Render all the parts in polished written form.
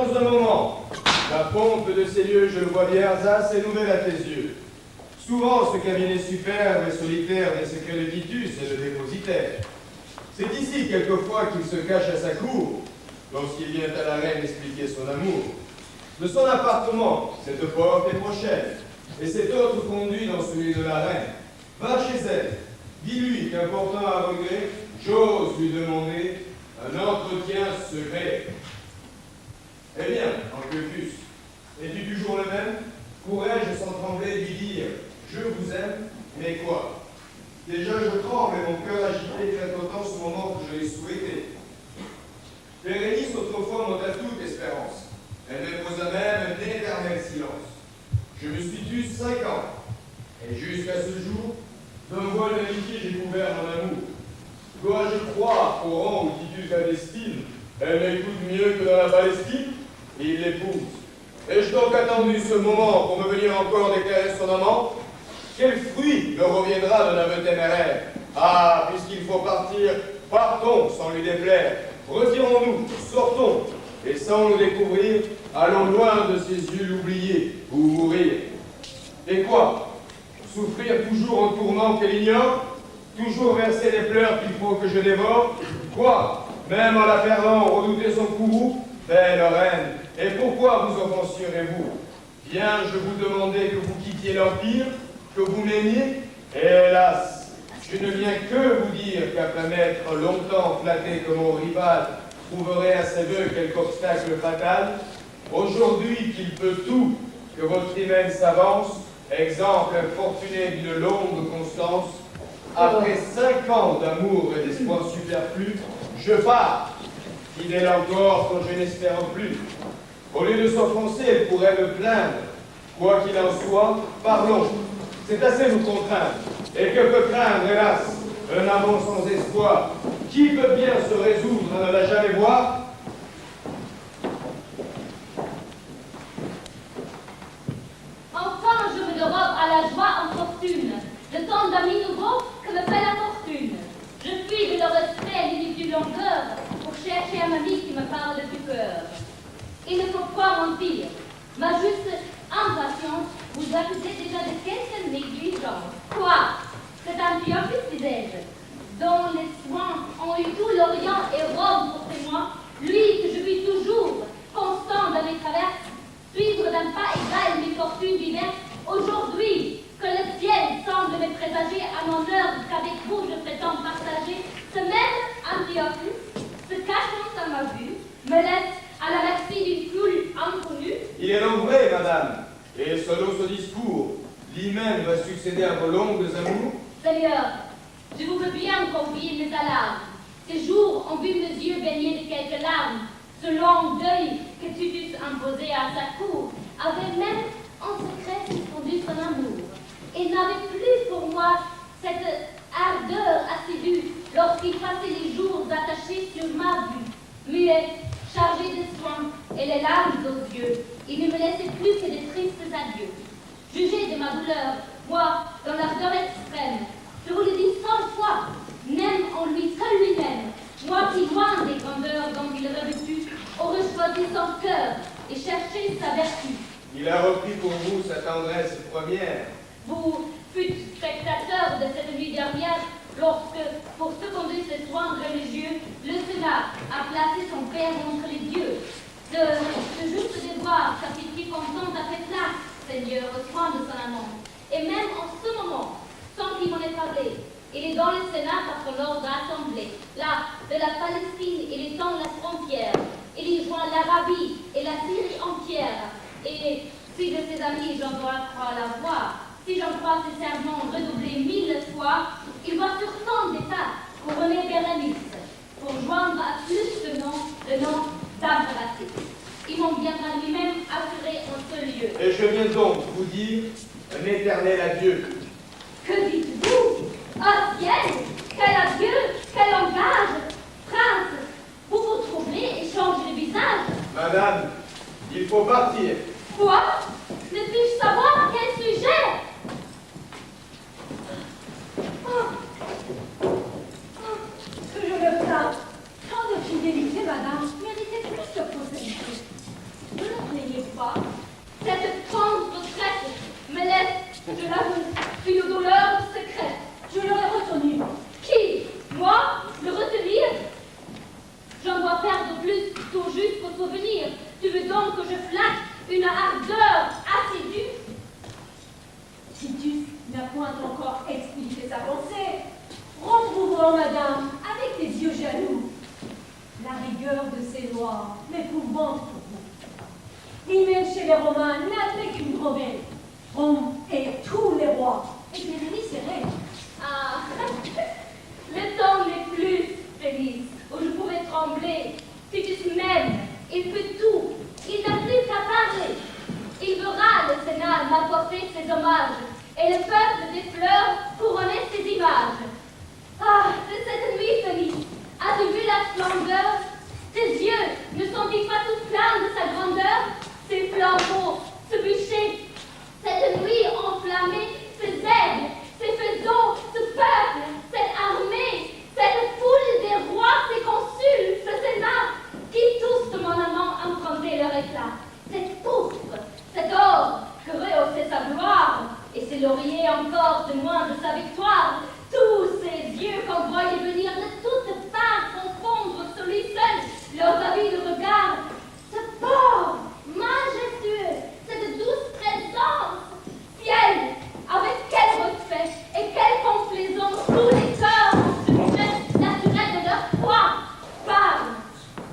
Attends un moment. La pompe de ces lieux, je le vois bien, ça, c'est nouvelle à tes yeux. Souvent, ce cabinet superbe et solitaire des secrets de Titus est le dépositaire. C'est ici, quelquefois, qu'il se cache à sa cour, lorsqu'il vient à la reine expliquer son amour. De son appartement, cette porte est prochaine, et cet autre conduit dans celui de la reine. Va chez elle, dis-lui qu'important à regret, j'ose lui demander un entretien secret. Eh bien, Antiochus, es-tu toujours le même? Pourrais-je sans trembler lui dire « Je vous aime », mais quoi? Déjà je tremble et mon cœur agité fait autant ce moment que je l'ai souhaité. Bérénice autrefois m'ôta toute espérance. Elle m'imposa même un éternel silence. Je me suis tu 5 ans, et jusqu'à ce jour, d'un voile d'amitié j'ai couvert mon amour. Dois-je croire qu'au rang où Titus la destine, elle m'écoute mieux que dans la Palestine? Et il l'épouse. Ai-je donc attendu ce moment pour me venir encore déclarer son amant? Quel fruit me reviendra d'un aveu téméraire? Ah, puisqu'il faut partir, partons sans lui déplaire. Retirons-nous, sortons, et sans nous découvrir, allons loin de ces yeux oubliés, ou mourir. Et quoi? Souffrir toujours en tourment qu'elle ignore? Toujours verser les pleurs qu'il faut que je dévore? Quoi? Même en la perdant, redouter son courroux? Belle reine, et pourquoi vous offenserez-vous? Bien, je vous demandais que vous quittiez l'Empire, que vous m'aimiez, et hélas, je ne viens que vous dire qu'après m'être longtemps flatté que mon rival trouverait à ses voeux quelque obstacle fatal, aujourd'hui qu'il peut tout, que votre hymen s'avance, exemple infortuné d'une longue constance, après 5 ans d'amour et d'espoir superflu, je pars, fidèle encore quand je n'espère plus. Au lieu de s'offenser, elle pourrait me plaindre. Quoi qu'il en soit, parlons. C'est assez vous contraindre. Et que peut craindre, hélas, un amant sans espoir? Qui peut bien se résoudre à ne la jamais voir? Enfin, je me dérobe à la joie en fortune, de tant d'amis nouveaux que me fait la fortune. Je fuis de leur respect et l'inutile longueur pour chercher un ami qui me parle du cœur. Il ne faut pas mentir. Ma juste impatience vous accusez déjà de quelque négligence. Quoi? C'est Antiochus, disais-je, dont les soins ont eu tout l'Orient et Rome pour témoin, lui que je vis toujours, constant dans mes traverses, suivre d'un pas égal mes fortunes diverses, aujourd'hui, que le ciel semble me présager à mon heure qu'avec vous je prétends partager, ce même Antiochus, se cachant à ma vue, me laisse à la merci d'une foule inconnue. Il est donc vrai, madame, et selon ce discours, l'hymen va succéder à vos longues amours? Seigneur, je vous veux bien confier mes alarmes. Ces jours ont vu mes yeux baigner de quelques larmes. Ce long deuil que Titus imposait à sa cour avait même en secret suspendu son amour, et n'avait plus pour moi cette ardeur assidue lorsqu'il passait les jours attachés sur ma vue. Muet, chargé de soins et les larmes aux yeux, il ne me laissait plus que de tristes adieux. Jugez de ma douleur, moi, dans l'ardeur extrême, je vous le dis 100 fois, n'aime en lui que lui-même, moi qui, loin des grandeurs dont il revêtu, aurais choisi son cœur et cherché sa vertu. Il a repris pour vous sa tendresse première. Vous fûtes spectateur de cette nuit dernière, lorsque, pour seconder ses soins religieux, le Sénat a placé son père entre les dieux. De juste devoir sa pitié contente a fait place, Seigneur, aux soins de son amant. Et même en ce moment, sans qu'il m'en ait parlé, il est dans le Sénat par son ordre assemblé. Là, de la Palestine, il étend la frontière. Il y joint l'Arabie et la Syrie entière. Et si de ses amis j'en dois croire la voix, si j'en crois ses serments redoublés 1000 fois, il va sur 100 d'états couronner Bérénice, pour joindre à plus de noms, le nom d'impératrice. Il m'en viendra lui-même assurer en ce lieu. Et je viens donc vous dire un éternel adieu. Que dites-vous? Oh ciel! Quel adieu! Quel langage! Prince, vous vous troublez et changez de visage. Madame, il faut partir. Quoi? Ne puis-je savoir à quel sujet? Que je le plains. Tant de fidélité, madame, méritait plus de prospérité. gloire, l'épouvante pour vous. L'hymen chez les Romains n'était qu'une rebelle. Rome et tous les rois, et Bérénice est reine. Ah, le temps n'est plus, Félix, où je pouvais trembler. Titus même, il peut tout. Il n'a plus qu'à parler. Il verra le Sénat m'apporter ses hommages, et le peuple des fleurs couronner ses images. Ah, de cette nuit, Félix, as-tu vu la splendeur? Tes yeux ne sont-ils pas tout pleins de sa grandeur? Ses flambeaux, ce bûcher, cette nuit enflammée, ces aigles, ces faisceaux, ce peuple, cette armée, cette foule des rois, ces consuls, ce Sénat, qui tous de mon amant empruntaient leur éclat. Cette pourpre, cet or que rehaussait sa gloire, et ces lauriers encore témoins de sa victoire, tous ces yeux qu'on voyait venir de toutes parts confondre sur lui seul leurs avides regards, ce port majestueux, cette douce présence, ciel, avec quel respect et quelle complaisance tous les cœurs ont ce geste naturel de leur foi parlent.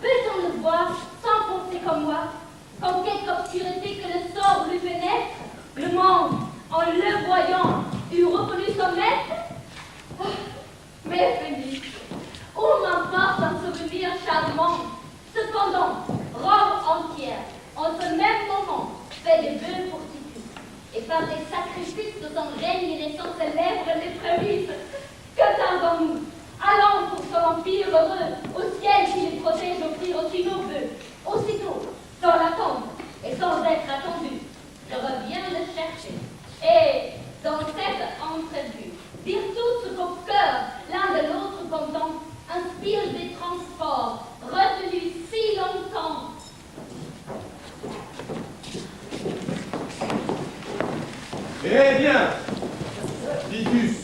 Peut-on le voir sans penser comme moi, qu'en quelque obscurité que le sort lui fait naître, le monde, en le voyant, eût reconnu son maître? Ah, mais Félix, où m'importe un souvenir charmant? Cependant, Rome entière, en ce même moment, fait des vœux pour Titus, et par des sacrifices de son règne naissant célèbre les prémices. Qu'attendons-nous? Allons pour son empire heureux, au ciel qui les protège offrir aussi nos vœux. Aussitôt, dans la tombe, et sans être attendu, je reviens le chercher. Et, dans cette entrevue, dire tout ce qu'au cœur, l'un de l'autre content, inspire des transports, retenus si longtemps. Eh bien, Titus,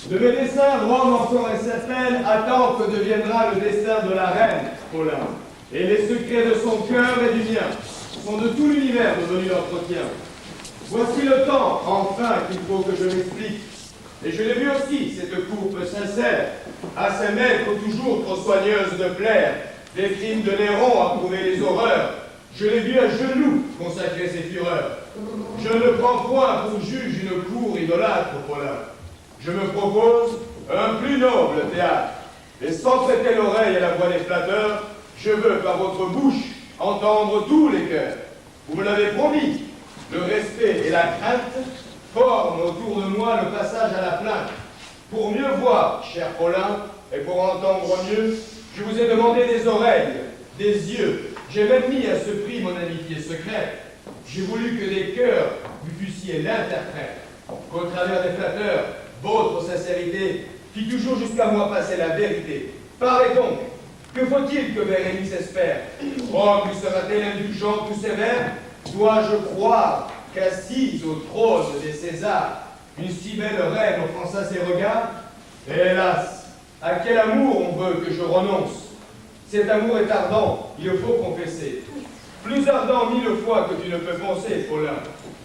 de mes dessins, Rome encore et sa peine attend que deviendra le destin de la reine, Paulin. Et les secrets de son cœur et du mien sont de tout l'univers devenus l'entretien. Voici le temps, enfin, qu'il faut que je m'explique. Et je l'ai vu aussi, cette courbe sincère, à ses maîtres toujours trop soigneuses de plaire, des crimes de Néron à prouver les horreurs. Je l'ai vu à genoux consacrer ses fureurs. Je ne prends point pour juge une cour idolâtre, Paulin. Je me propose un plus noble théâtre. Et sans prêter l'oreille à la voix des flatteurs, je veux par votre bouche entendre tous les cœurs. Vous me l'avez promis, le respect et la crainte forment autour de moi le passage à la plainte. Pour mieux voir, cher Paulin, et pour entendre mieux, je vous ai demandé des oreilles, des yeux. J'ai même mis à ce prix mon amitié secrète. J'ai voulu que des cœurs vous fussiez l'interprète. Qu'au travers des flatteurs, votre sincérité fit toujours jusqu'à moi passer la vérité. Parlez donc, que faut-il que Bérénice espère? Rome lui sera-t-elle indulgente ou sévère? Dois-je croire qu'assise au trône des Césars, une si belle reine offensa ses regards? Hélas, à quel amour on veut que je renonce? Cet amour est ardent, il le faut confesser. Plus ardent mille fois que tu ne peux penser, Paulin.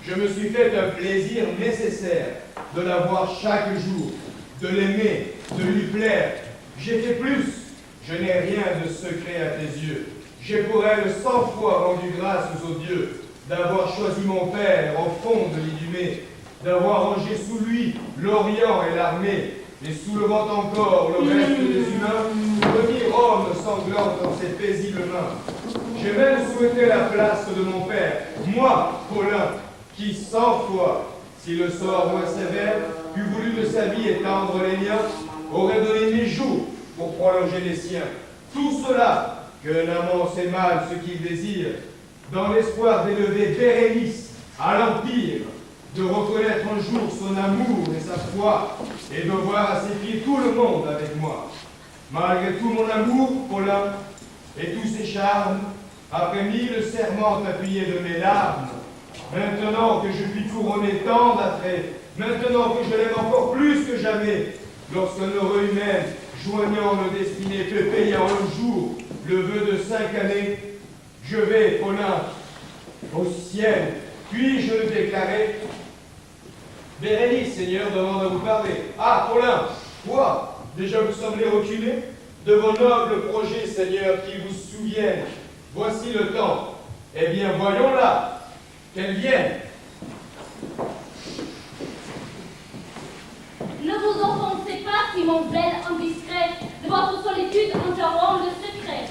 Je me suis fait un plaisir nécessaire de la voir chaque jour, de l'aimer, de lui plaire. J'ai fait plus. Je n'ai rien de secret à tes yeux. J'ai pour elle 100 fois rendu grâce aux dieux d'avoir choisi mon père au fond de l'Idumée, d'avoir rangé sous lui l'Orient et l'armée, et soulevant encore le reste des humains, remis Rome sanglante dans ses paisibles mains. J'ai même souhaité la place de mon père, moi, Paulin, qui 100 fois, si le sort moins sévère eût voulu de sa vie étendre les miens, aurait donné mes jours pour prolonger les siens. Tout cela, qu'un amant sait mal ce qu'il désire, dans l'espoir d'élever Bérénice à l'Empire, de reconnaître un jour son amour et sa foi, et de voir à ses pieds tout le monde avec moi. Malgré tout mon amour, Paulin, et tous ses charmes, après 1000 serments appuyés de mes larmes, maintenant que je puis couronner tant d'attraits, maintenant que je l'aime encore plus que jamais, lorsqu'un heureux humain, joignant nos destinées, te payant un jour le vœu de 5 années, je vais, Paulin, au ciel, puis-je le déclarer? Bérénice, Seigneur, demande à vous parler. Ah, Paulin, quoi? Déjà vous semblez reculer? de vos nobles projets, Seigneur, qui vous souviennent. Voici le temps. Eh bien, voyons-la, qu'elle vienne. Ne vous offensez pas si mon zèle indiscret de votre solitude interrompt le secret.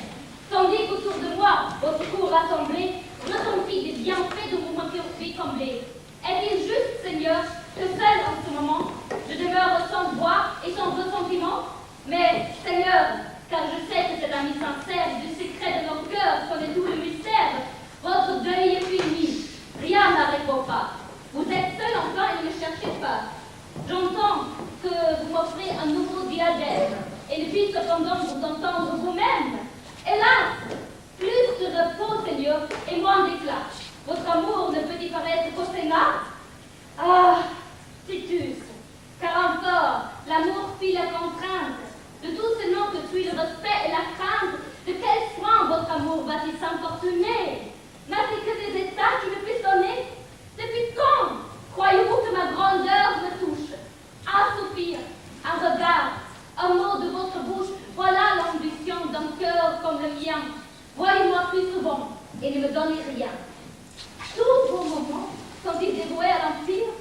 Tandis qu'autour de moi, votre cour rassemblée, retentit des bienfaits dont vous m'avez comblé. Est-il juste, Seigneur, que seul en ce moment, je demeure sans voix et sans ressentiment? Mais, Seigneur, car je sais que c'est l'ami sincère du secret de nos cœurs connaît tout le mystère, votre deuil est fini, rien n'arrête pas. Vous êtes seul enfin et ne me cherchez pas. J'entends que vous m'offrez un nouveau diadème, et depuis cependant vous entendre vous-même. Hélas, plus de repos, Seigneur, et moins d'éclat. Votre amour ne peut y paraître qu'au Sénat? Ah, Titus, car encore, l'amour fit la contrainte. De tous ces noms que suit le respect et la crainte, de quel soin votre amour va-t-il s'importuner? N'a-t-il que des états qui me frissonnent? Depuis quand croyez-vous que ma grandeur me touche? Un soupir, un regard, un mot de votre bouche, voilà l'ambition d'un cœur comme le mien. Voyez-moi plus souvent et ne me donnez rien. Tous vos moments sont-ils dévoués à l'empire?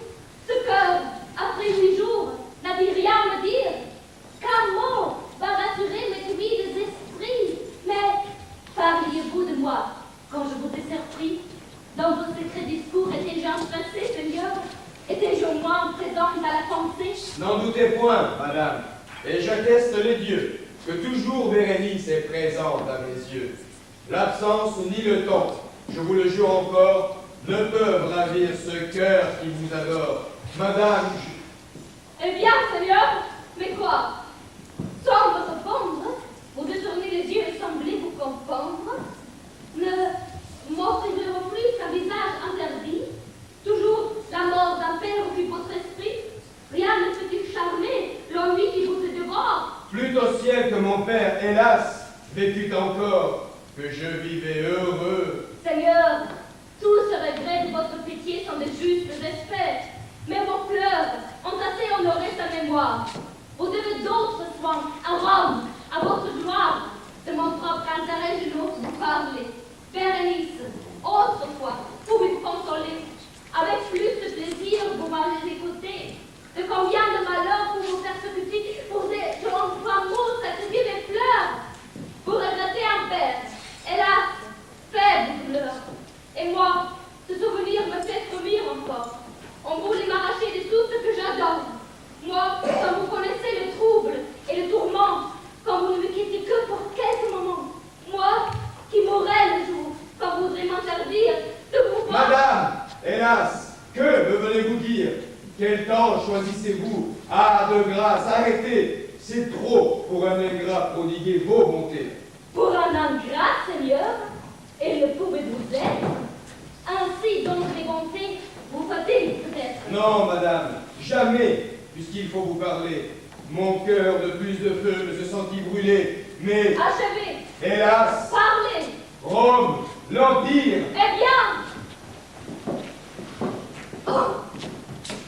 Ce cœur, après 8 jours, n'a-t-il rien à me dire? Qu'un mot va rassurer mes timides esprits. Mais parliez-vous de moi quand je vous ai surpris? Dans vos secrets discours, étais-je empressé, Seigneur? Étais-je au moins présente à la pensée? N'en doutez point, madame, et j'atteste les dieux que toujours Bérénice est présente à mes yeux. L'absence ni le temps, je vous le jure encore, ne peuvent ravir ce cœur qui vous adore. Madame, Eh bien, Seigneur, mais quoi? Sans me répondre, vous détournez les yeux et semblez vous confondre. Ne m'offrirez-vous plus qu'un visage interdit? Toujours la mort d'un père occupe votre esprit? Rien ne peut-il charmer l'ennui qui vous dévore? plût au ciel que mon père, hélas, vécut encore, que je vivais heureux. Seigneur, tous ces regrets de votre pitié sont de justes espèces, mais vos pleurs ont assez honoré sa mémoire. Vous devez d'autres soins à Rome, à votre gloire. De mon propre intérêt, je n'ose vous parler. Bérénice, autrefois, pouvez vous consoler. Avec plus de plaisir, vous m'avez écouté. De combien de malheurs vous vous persécutez pour des gens mots sacrifier mes pleurs? Vous regrettez un père, hélas, faible douleur. Et moi, ce souvenir me fait frémir encore. On voulait m'arracher des souffles que j'adore. Moi, quand vous connaissez le trouble et le tourment, quand vous ne me quittez que pour quelques moments. Moi, qui mourrai le jour, quand vous voudrez m'interdire de vous voir. Madame, hélas, que me venez-vous dire? Quel temps choisissez-vous? Ah, de grâce, arrêtez! C'est trop pour un ingrat prodiguer vos bontés. Pour un ingrat, Seigneur, et le pouvez-vous être? Ainsi donc les bontés vous fatiguent peut-être. Non, madame, jamais, puisqu'il faut vous parler. Mon cœur de plus de feu me se sentit brûler, mais, Achevez, hélas, parlez. Rome, l'Empire, Eh bien. Oh,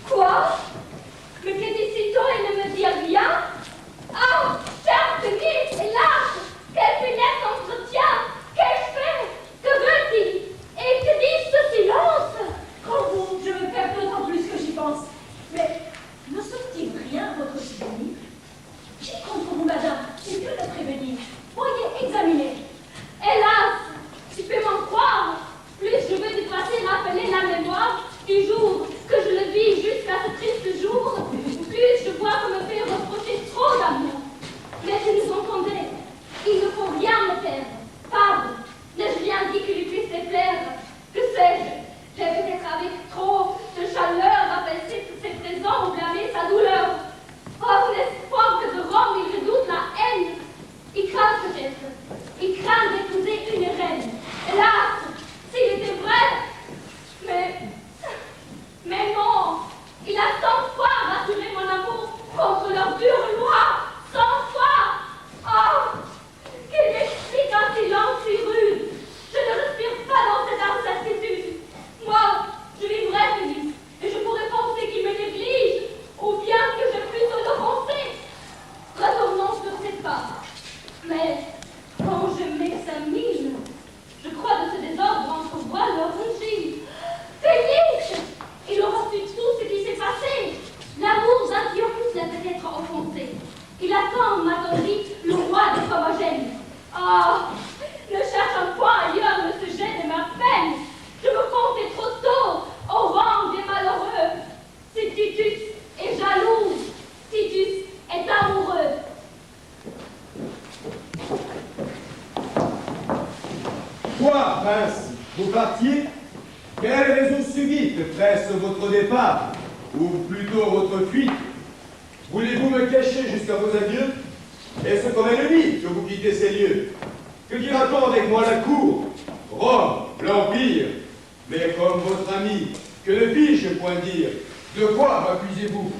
quoi? Mais qu'est-il si tôt et ne me dit rien? Ah, cher Denis, hélas, quel funeste entretien! Qu'ai-je fait? Que veut-il? Et que dit ce silence? Oh bon, je me perds d'autant plus que j'y pense. Mais ne sauve-t-il rien, votre souvenir? Qui contre vous, madame? C'est mieux de prévenir. Voyez, examinez. Hélas, tu peux m'en croire. Plus je veux de passer rappeler la mémoire du jour que je le vis jusqu'à ce triste jour, plus je vois qu'on me fait reprocher trop d'amour. Mais je nous entendais. Il ne faut rien me perdre. Pardon, n'ai-je rien dit qui lui puisse déplaire? Que sais-je? J'ai peut-être avec trop de chaleur abaissé tous ses présents ou blâmé sa douleur. Oh, n'est-ce pas que de Rome il redoute la haine? Il craint peut-être. Il craint d'épouser une reine. Hélas, s'il était vrai. Mais non, il a 100 fois rassuré mon amour contre leur dure loi. 100 fois. Oh, qu'il m'explique un silence si rude. Je ne respire pas dans cette incertitude. Moi, je vivrai felice, et je pourrais penser qu'il me néglige, ou bien que je puisse l'offenser. Retournons sur cette pas. Mais quand je m'examine, je crois de ce désordre entrevoir leur origine. Félix! Il aura su tout ce qui s'est passé. L'amour d'Antiochus l'a peut-être offensé. Il attend, m'a-t-on dit, le roi des Commagènes. Ah! Ne cherche point ailleurs le sujet de ma peine. Je me comptais trop tôt au rang des malheureux. Si Titus est jaloux, Titus est amoureux. Quoi, prince? Vous partiez? Quelle raison subite presse votre départ? Ou plutôt votre fuite? Voulez-vous me cacher jusqu'à vos adieux? Est-ce comme ennemi que vous quittez ces lieux? Que dira-t-on avec moi la cour? Rome, l'Empire. Mais comme votre ami, que ne puis-je point dire? De quoi m'accusez-vous?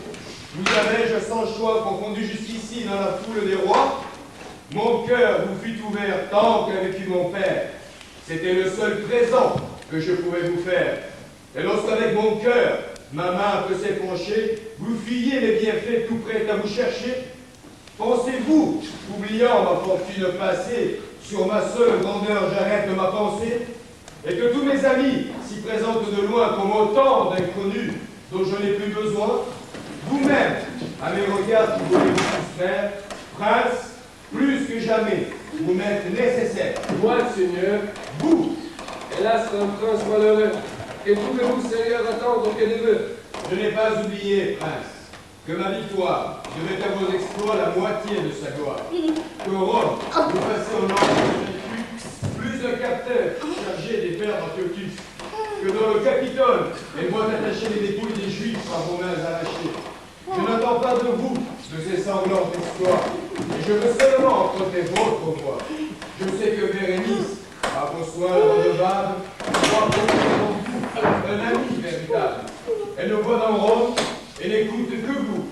Vous avais-je sans choix confondu jusqu'ici dans la foule des rois? Mon cœur vous fut ouvert tant qu'a vécu mon père. C'était le seul présent que je pouvais vous faire. Et lorsqu'avec mon cœur, ma main peut s'épancher, vous fuyiez mes bienfaits tout prêts à vous chercher? Pensez-vous, oubliant ma fortune passée, sur ma seule grandeur j'arrête ma pensée? Et que tous mes amis s'y présentent de loin comme autant d'inconnus dont je n'ai plus besoin? Vous-même, à mes regards qui voulez vous soustraire, prince, plus que jamais, vous m'êtes nécessaire. Moi, Seigneur, Vous, hélas, un prince malheureux, et pouvez-vous, Seigneur, attendre que des vœux? je n'ai pas oublié, prince, que ma victoire devait à vos exploits la moitié de sa gloire. Que Rome, vous passez au nord de plus d'un capteur chargé des pères d'Antiochus. Que dans le Capitole, elle voit attacher les dépouilles des Juifs par vos mains arrachées. Je n'attends pas de vous de ces sanglants exploits, et je veux seulement emprunter votre voix. Je sais que Bérénice, à vos soins redevables, croit profondément en vous, un ami véritable. Elle ne voit dans Rome et n'écoute que vous.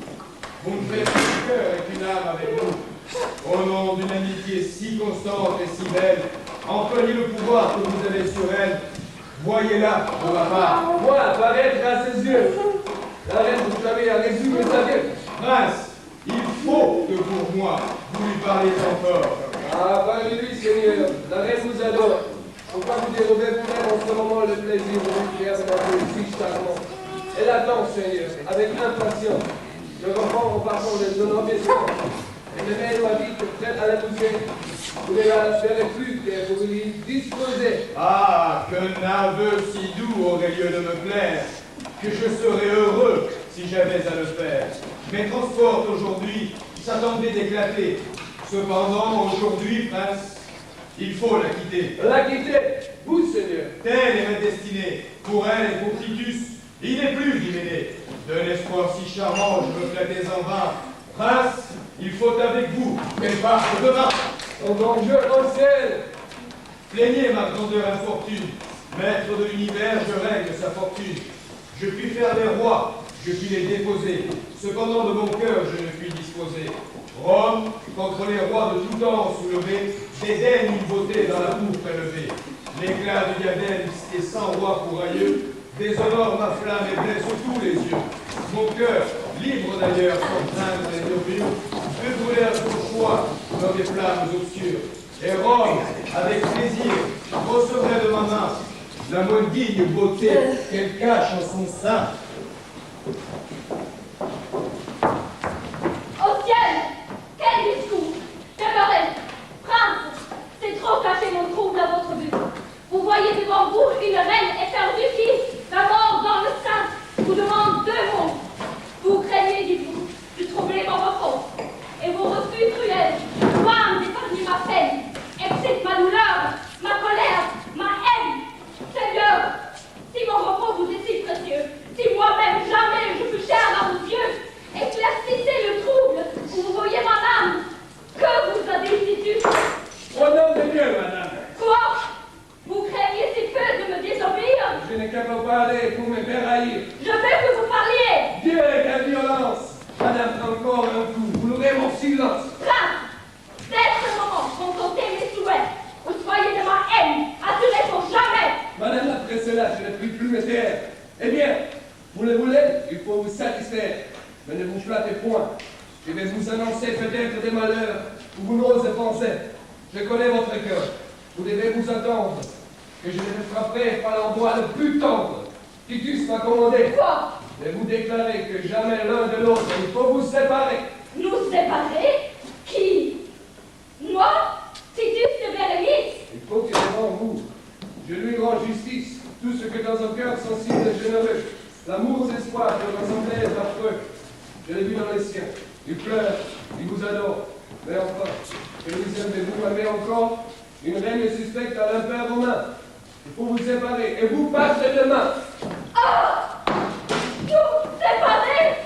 Vous me faites un cœur et une âme avec nous. Au nom d'une amitié si constante et si belle, employez le pouvoir que vous avez sur elle. Voyez-la de ma part. Moi, apparaître à ses yeux. La reine, vous savez, a résumé sa vie. Prince, il faut que pour moi, vous lui parliez encore. Ah, parlez-lui, Seigneur. La reine vous adore. Pourquoi vous dérobez vous-même en ce moment le plaisir de vous faire de la poésie charmant? Elle attend, Seigneur, avec impatience. Je reprends au pardon des honorables soins. Et de même m'a dit que prête à la bouger. Vous ne la verrez plus, car vous y disposez. Ah, qu'un aveu si doux aurait lieu de me plaire, que je serais heureux si j'avais à le faire. Mes transports aujourd'hui s'attendaient d'éclater. Cependant, aujourd'hui, prince, il faut la quitter. La quitter, vous, Seigneur. Telle est ma destinée. Pour elle et pour Titus, il n'est plus d'hyménée. D'un espoir si charmant, je me flattais en vain. Prince, il faut avec vous qu'elle parte demain. Au danger au ciel. Plaignez ma grandeur infortune. Maître de l'univers, je règle sa fortune. Je puis faire les rois, je puis les déposer. Cependant, de mon cœur, je ne puis disposer. Rome, contre les rois de tout temps soulevés, dédaigne une beauté dans la boue prélevée. L'éclat du diadème et sans roi pour aïeux, déshonore ma flamme et blesse tous les yeux. Mon cœur, libre d'ailleurs, sans craindre les murmures, peut brûler à son choix dans des flammes obscures. Et Rome, avec plaisir, recevrait de ma main la moins digne beauté qu'elle cache en son sein. Au ciel! Quel discours! Demeurez! Prince! C'est trop cacher mon trouble à votre but. Vous voyez devant vous une reine éperdue qui, la mort dans le sein, vous demande deux mots. Vous craignez, dites-vous, de troubler mon repos. Et vos refus cruels, loin d'épargner ma peine, excitent ma douleur, ma colère, ma haine. Seigneur, si mon repos vous est si précieux, si moi-même jamais je fus cher à vos yeux, éclaircissez le trouble où vous voyez mon âme. Que vous a dit Titus? Au nom de Dieu, madame. Quoi? Vous craignez si peu de me désobéir? Je n'ai qu'à pas parler pour me faire haïr. Je veux que vous parliez! Dieu, quelle violence! Madame, encore un coup, vous l'aurez mon silence. Prince, dès ce moment, contentez mes souhaits. Vous soyez de ma haine, assurez pour jamais. Madame, après cela, je ne puis plus me taire. Eh bien, vous le voulez, il faut vous satisfaire. Mais ne vous flattez point. Je vais vous annoncer peut-être des malheurs où vous n'osez penser. Je connais votre cœur. Vous devez vous attendre que je ne frapperai par l'endroit le plus tendre. Titus m'a commandé Quoi? de vous déclarer que jamais l'un de l'autre, il faut vous séparer. Nous séparer? Qui? Moi? Titus de Bérénice? Il faut que devant vous, je lui rends justice. Tout ce que dans un cœur sensible et généreux, l'amour aux espoirs que dans un plaisir affreux, je l'ai vu dans les siens. Il pleure, il vous adore. Mais enfin, que nous aimez-vous aimer encore une reine suspecte à l'Empire romain. Il faut vous séparer et vous partez demain. Ah! Nous séparer?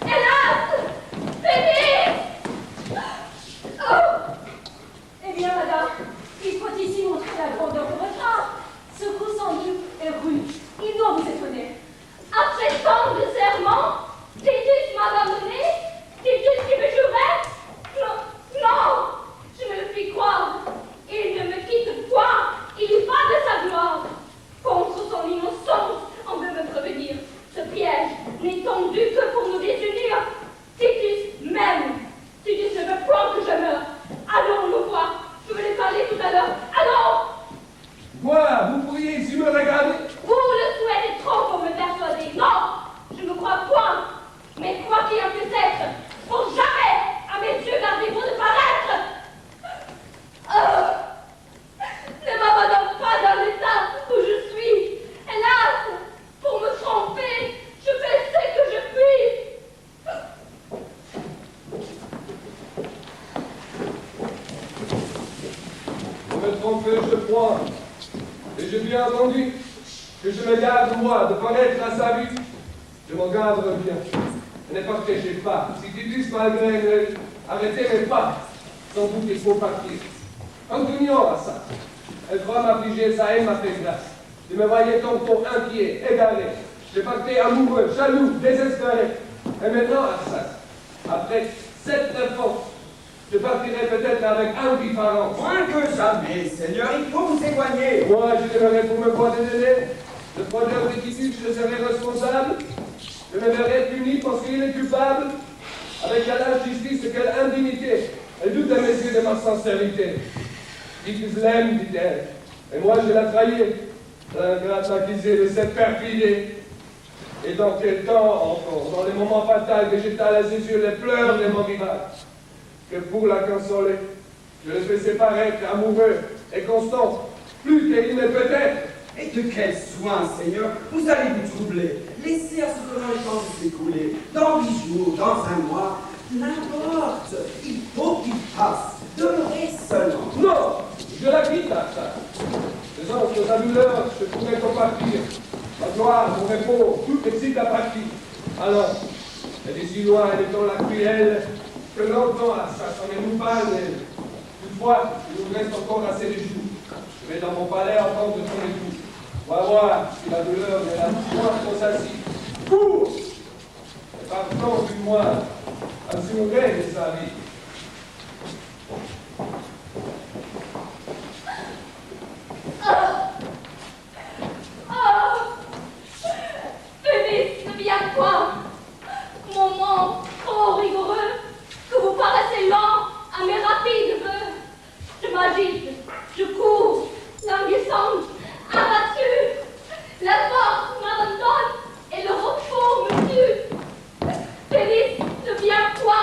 Hélas! Bénénice! Oh! Eh bien, madame, il faut ici montrer la grandeur de votre art. Ce cou tendu et rude, il doit vous étonner. Après tant de serments, Titus m'a abandonné? Titus qui me jurait? Non, non, je me le fis croire. Il ne me quitte point, il y va de sa gloire. Contre son innocence, on veut me prévenir. Ce piège n'est tendu que pour nous désunir. Titus m'aime. Titus ne veut point que je meure. Allons nous voir. Je me l'ai parlé tout à l'heure. Allons! Quoi? Vous pourriez ici me regarder? Vous le souhaitez trop pour me persuader. Non, je ne crois point. Mais quoi qu'il en puisse être, pour jamais, à mes yeux, gardez-vous de paraître. Ne m'abandonne pas dans l'état où je suis. Hélas, pour me tromper, je fais ce que je puis. Vous me trompez, je crois. Et j'ai bien entendu que je me garde, moi, de paraître à sa vue. Je m'en garde bien. Ne partagez pas. Si Titus, malgré arrêtez mes pas, sans doute il faut partir. Continuons à ça. Elle croit m'affliger, sa haine m'a fait grâce. Je me voyais tantôt inquiet, égaré. Je partais amoureux, jaloux, désespéré. Et maintenant, à ça, après 7 réponses, je partirai peut-être avec indifférence. Moins que jamais, Seigneur, il faut vous éloigner. Moi, je devrais pour me voir dédainé. Le fraudeur de Titus, je serai responsable. Je me verrai puni parce qu'il est coupable. Avec quelle injustice et quelle indignité. Elle doute à mes yeux de ma sincérité. Titus l'aime, dit-elle. Et moi, je l'ai trahi. L'ingrate accusée de cette perfidie. Et dans quel temps encore, dans les moments fatals que j'étale à ses yeux les pleurs de mon rival, que pour la consoler, je le fais séparer, amoureux et constant, plus qu'il ne peut être. Et de quel soin, Seigneur, vous allez vous troubler. Laissez à ce que l'on temps s'écouler. Dans 8 jours, dans un mois, n'importe. Il faut qu'il passe. Demeurez seulement. Non, je la quitte à ça. Faisant que sa douleur, je pourrais compartir. Ma gloire, mon repos, tout excite à partir. Alors, elle est si loin, elle est dans la cruelle, que longtemps à ça, ça ne nous parle. Toutefois, il nous reste encore assez de jours. Je vais dans mon palais entendre ton époux. On va voir si la douleur est la point qu'on s'assit. Cours! Et partons du moins, assurer de sa vie. Bénénice, ne bien quoi? Moment trop rigoureux, que vous paraissez lent à mes rapides vœux. Je m'agite, je cours, languissante, abattue. La force m'abandonne et le repos me tue. Bénénice, ne bien quoi?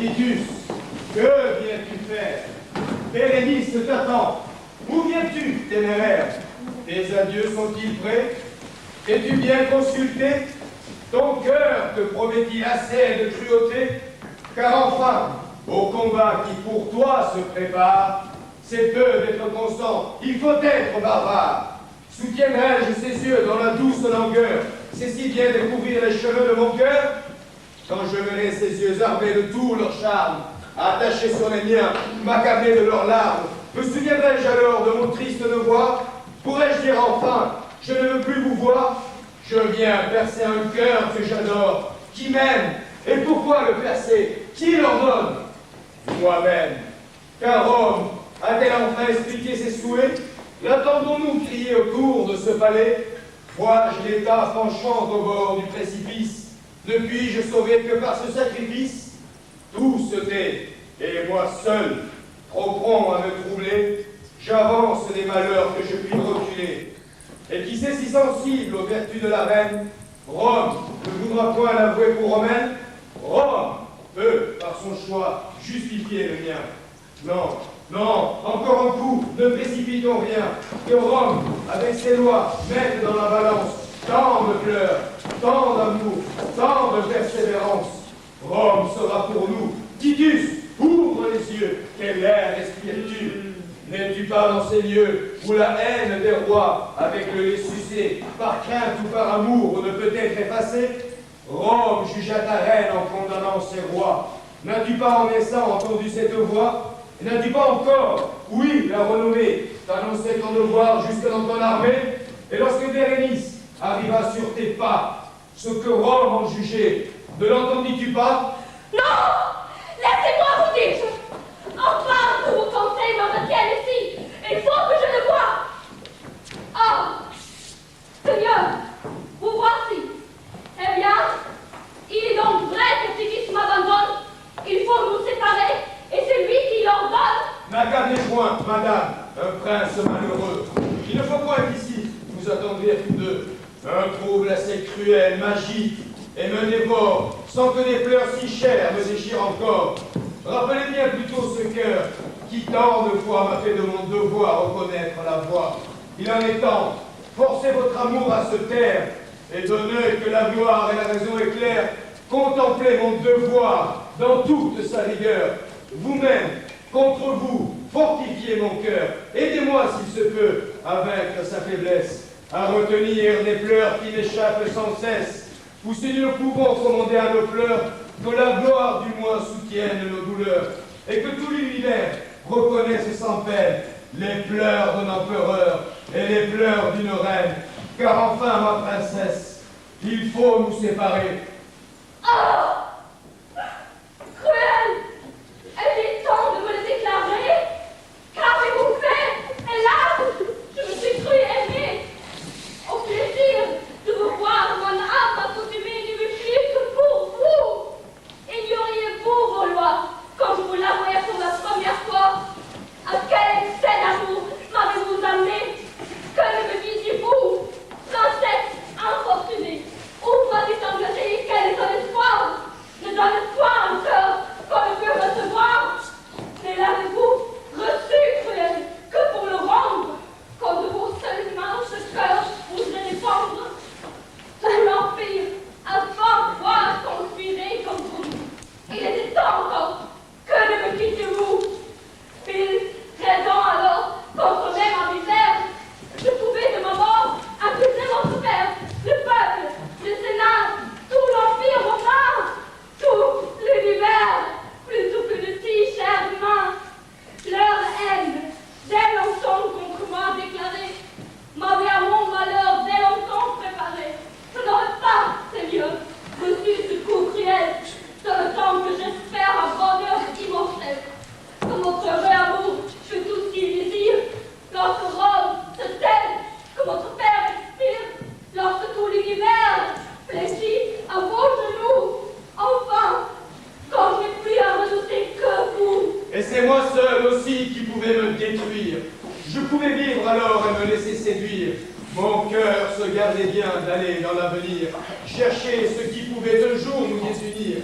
Titus, que viens-tu faire? Bérénice t'attend. Où viens-tu, téméraire? Tes adieux sont-ils prêts? Es-tu bien consulté? Ton cœur te promet-il assez de cruauté? Car enfin, au combat qui pour toi se prépare, c'est peu d'être constant, il faut être barbare. Soutiendrai-je ses yeux dans la douce langueur, c'est si bien découvrir les cheveux de mon cœur? Quand je verrai ses yeux armés de tout leur charme, attachés sur les miens, m'accabler de leurs larmes, me souviendrai-je alors de mon triste devoir? Pourrais-je dire enfin, je ne veux plus vous voir? Je viens percer un cœur que j'adore, qui m'aime, et pourquoi le percer? Qui l'ordonne? Moi-même. Car Rome a-t-elle enfin expliqué ses souhaits? L'attendons-nous crier au cours de ce palais? Vois-je l'État penchant au bord du précipice? Ne puis-je sauver que par ce sacrifice? Tout se tait, et moi seul, trop prompt à me troubler, j'avance des malheurs que je puis reculer. Et qui sait si sensible aux vertus de la reine, Rome ne voudra point l'avouer pour romaine? Rome peut, par son choix, justifier le mien. Non, non, encore un coup, ne précipitons rien, que Rome, avec ses lois, mette dans la balance tant de pleurs, tant d'amour, tant de persévérance. Rome sera pour nous. Titus, ouvre les yeux, quel air respires-tu? N'es-tu pas dans ces lieux où la haine des rois, avec le lait sucé, par crainte ou par amour, ne peut être effacée? Rome jugea ta reine en condamnant ses rois. N'as-tu pas en naissant entendu cette voix? N'as-tu pas encore, oui, la renommée, t'annonçait ton devoir jusque dans ton armée? Et lorsque Bérénice arriva sur tes pas, ce que Rome en jugeait, ne l'entendis-tu pas? Non! Laissez-moi vous dire! Enfin, tous vos conseils me retiennent ici! Il faut que je le voie! Oh! Seigneur, vous voici! Eh bien, il est donc vrai que Titus m'abandonne. Il faut nous séparer, et c'est lui qui l'ordonne. N'accablez point, madame, un prince malheureux. Il ne faut point qu'ici vous attendriez tous deux. Un trouble assez cruel m'agite et me dévore, sans que des pleurs si chères me déchirent encore. Rappelez bien plutôt ce cœur qui tant de fois m'a fait de mon devoir reconnaître la voix. Il en est temps, forcez votre amour à se taire, et d'un œil que la gloire et la raison éclairent, contemplez mon devoir dans toute sa rigueur. Vous-même, contre vous, fortifiez mon cœur. Aidez-moi, s'il se peut, à vaincre sa faiblesse, à retenir les pleurs qui m'échappent sans cesse. Ou si nous ne pouvons commander à nos pleurs, que la gloire du moins soutienne nos douleurs, et que tout l'univers reconnaisse sans peine les pleurs d'un empereur et les pleurs d'une reine. Car enfin, ma princesse, il faut nous séparer. Oh! Cruel! Elle est temps de me le déclarer! Qu'avez-vous fait? Hélas! Je me suis cru aimée! Au plaisir de vous voir, mon âme accoutumée ne me fuit que pour vous! Ignoriez-vous vos lois quand je vous l'avouais pour la première fois? À quel excès d'amour m'avez-vous amené? Que ne me disiez-vous? Princesse infortunée, où vas-tu t'engager? Quel est ton espoir? Ne donne-toi un cœur qu'on ne peut recevoir. Mais l'avez-vous reçu, cruel, que pour le rendre? Contre vos seules mains, ce cœur voudrait défendre. L'Empire a fort voir conspirer contre vous. Il était temps encore. Que ne me quittez-vous? Pile, raison alors contre même en misère. Je pouvais de ma mort accuser votre père, le peuple, le Sénat, tout l'Empire romain, tout l'univers, plutôt que de si chers humains. Leur haine, dès longtemps contre moi déclarée, m'avait à mon malheur dès longtemps préparé. Je n'aurais pas, Seigneur, reçu ce coup cruel, dans le temps que j'espère un bonheur immortel. Comme votre heureux amour, je fais tout ce qu'il désire. Lorsque Rome se tait, que votre père expire, lorsque tout l'univers fléchit à vos genoux, enfin, quand je n'ai plus à redouter que vous. Et c'est moi seul aussi qui pouvais me détruire. Je pouvais vivre alors et me laisser séduire. Mon cœur se gardait bien d'aller dans l'avenir, chercher ce qui pouvait un jour nous désunir.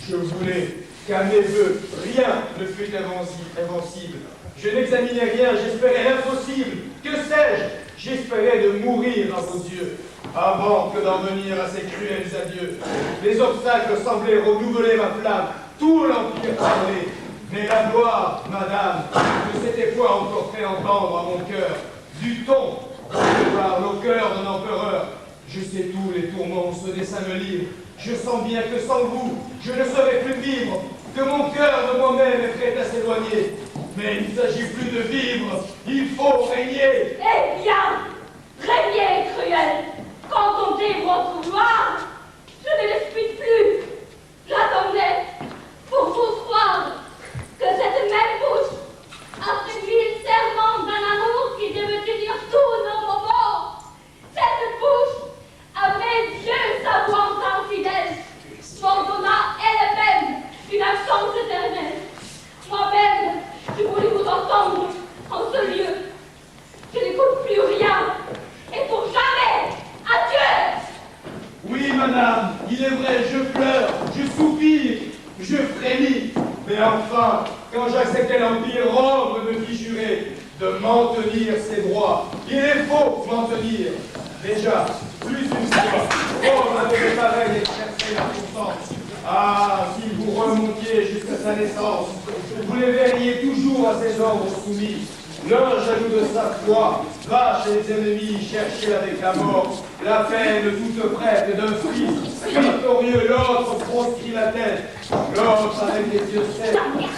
Je voulais, Qu'à mes vœux, rien ne fut invincible. Je n'examinais rien, j'espérais l'impossible. Que sais-je? J'espérais de mourir à vos yeux, avant que d'en venir à ces cruels adieux. Les obstacles semblaient renouveler ma flamme, tout l'empire parlait. Mais la gloire, madame, ne s'était point encore fait entendre à mon cœur. Du ton que parle au cœur d'un empereur. Je sais tous les tourments, ce dessin me livre. Je sens bien que sans vous, je ne saurais plus vivre, que mon cœur de moi-même est prêt à s'éloigner. Mais il ne s'agit plus de vivre, il faut régner. Eh bien, régnez, cruel. Contentez votre gloire. Je ne l'explique plus. J'attendais pour vous croire que cette même bouche a fait 1000 serments d'un amour qui devait tenir tous nos moments. Cette bouche, à mes yeux, savante infidèle, m'ordonna elle-même une absence éternelle. Moi-même, j'ai voulu vous entendre en ce lieu. Je n'écoute plus rien. Et pour jamais, adieu! Oui, madame, il est vrai, je pleure, je soupire, je frémis. Mais enfin, quand j'acceptais l'Empire, Rome me fit jurer de m'en tenir ses droits. Il est faux m'en tenir. Déjà, plus d'une fois, Rome avait pareil et cherché la pourtance. Ah, si vous remontiez jusqu'à sa naissance, vous les verriez toujours à ses ordres soumis. L'un jaloux de sa foi, va chez les ennemis chercher avec la mort la peine toute prête d'un fils victorieux, l'autre proscrit la tête, l'autre avec les yeux secs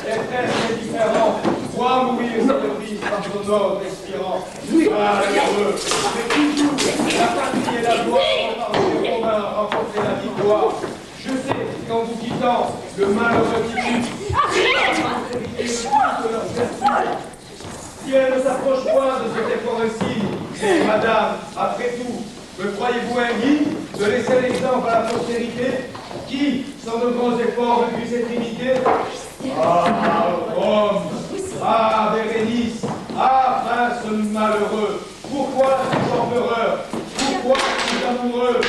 est presque indifférent, croit mourir cette vie par son ordre expirant. Ah, l'heureux, mais toujours la patrie et la gloire ont par les Romains remporté la victoire. Je sais qu'en vous quittant, le malheureux qui si elle ne s'approche point de cet effort insigne, madame, après tout, me croyez-vous indigne de laisser l'exemple à la postérité qui, sans de grands efforts, ne puisse être imité? Ah, Rome! Ah, Bérénice! Ah, prince malheureux! Pourquoi suis-je empereur? Pourquoi suis-je amoureux?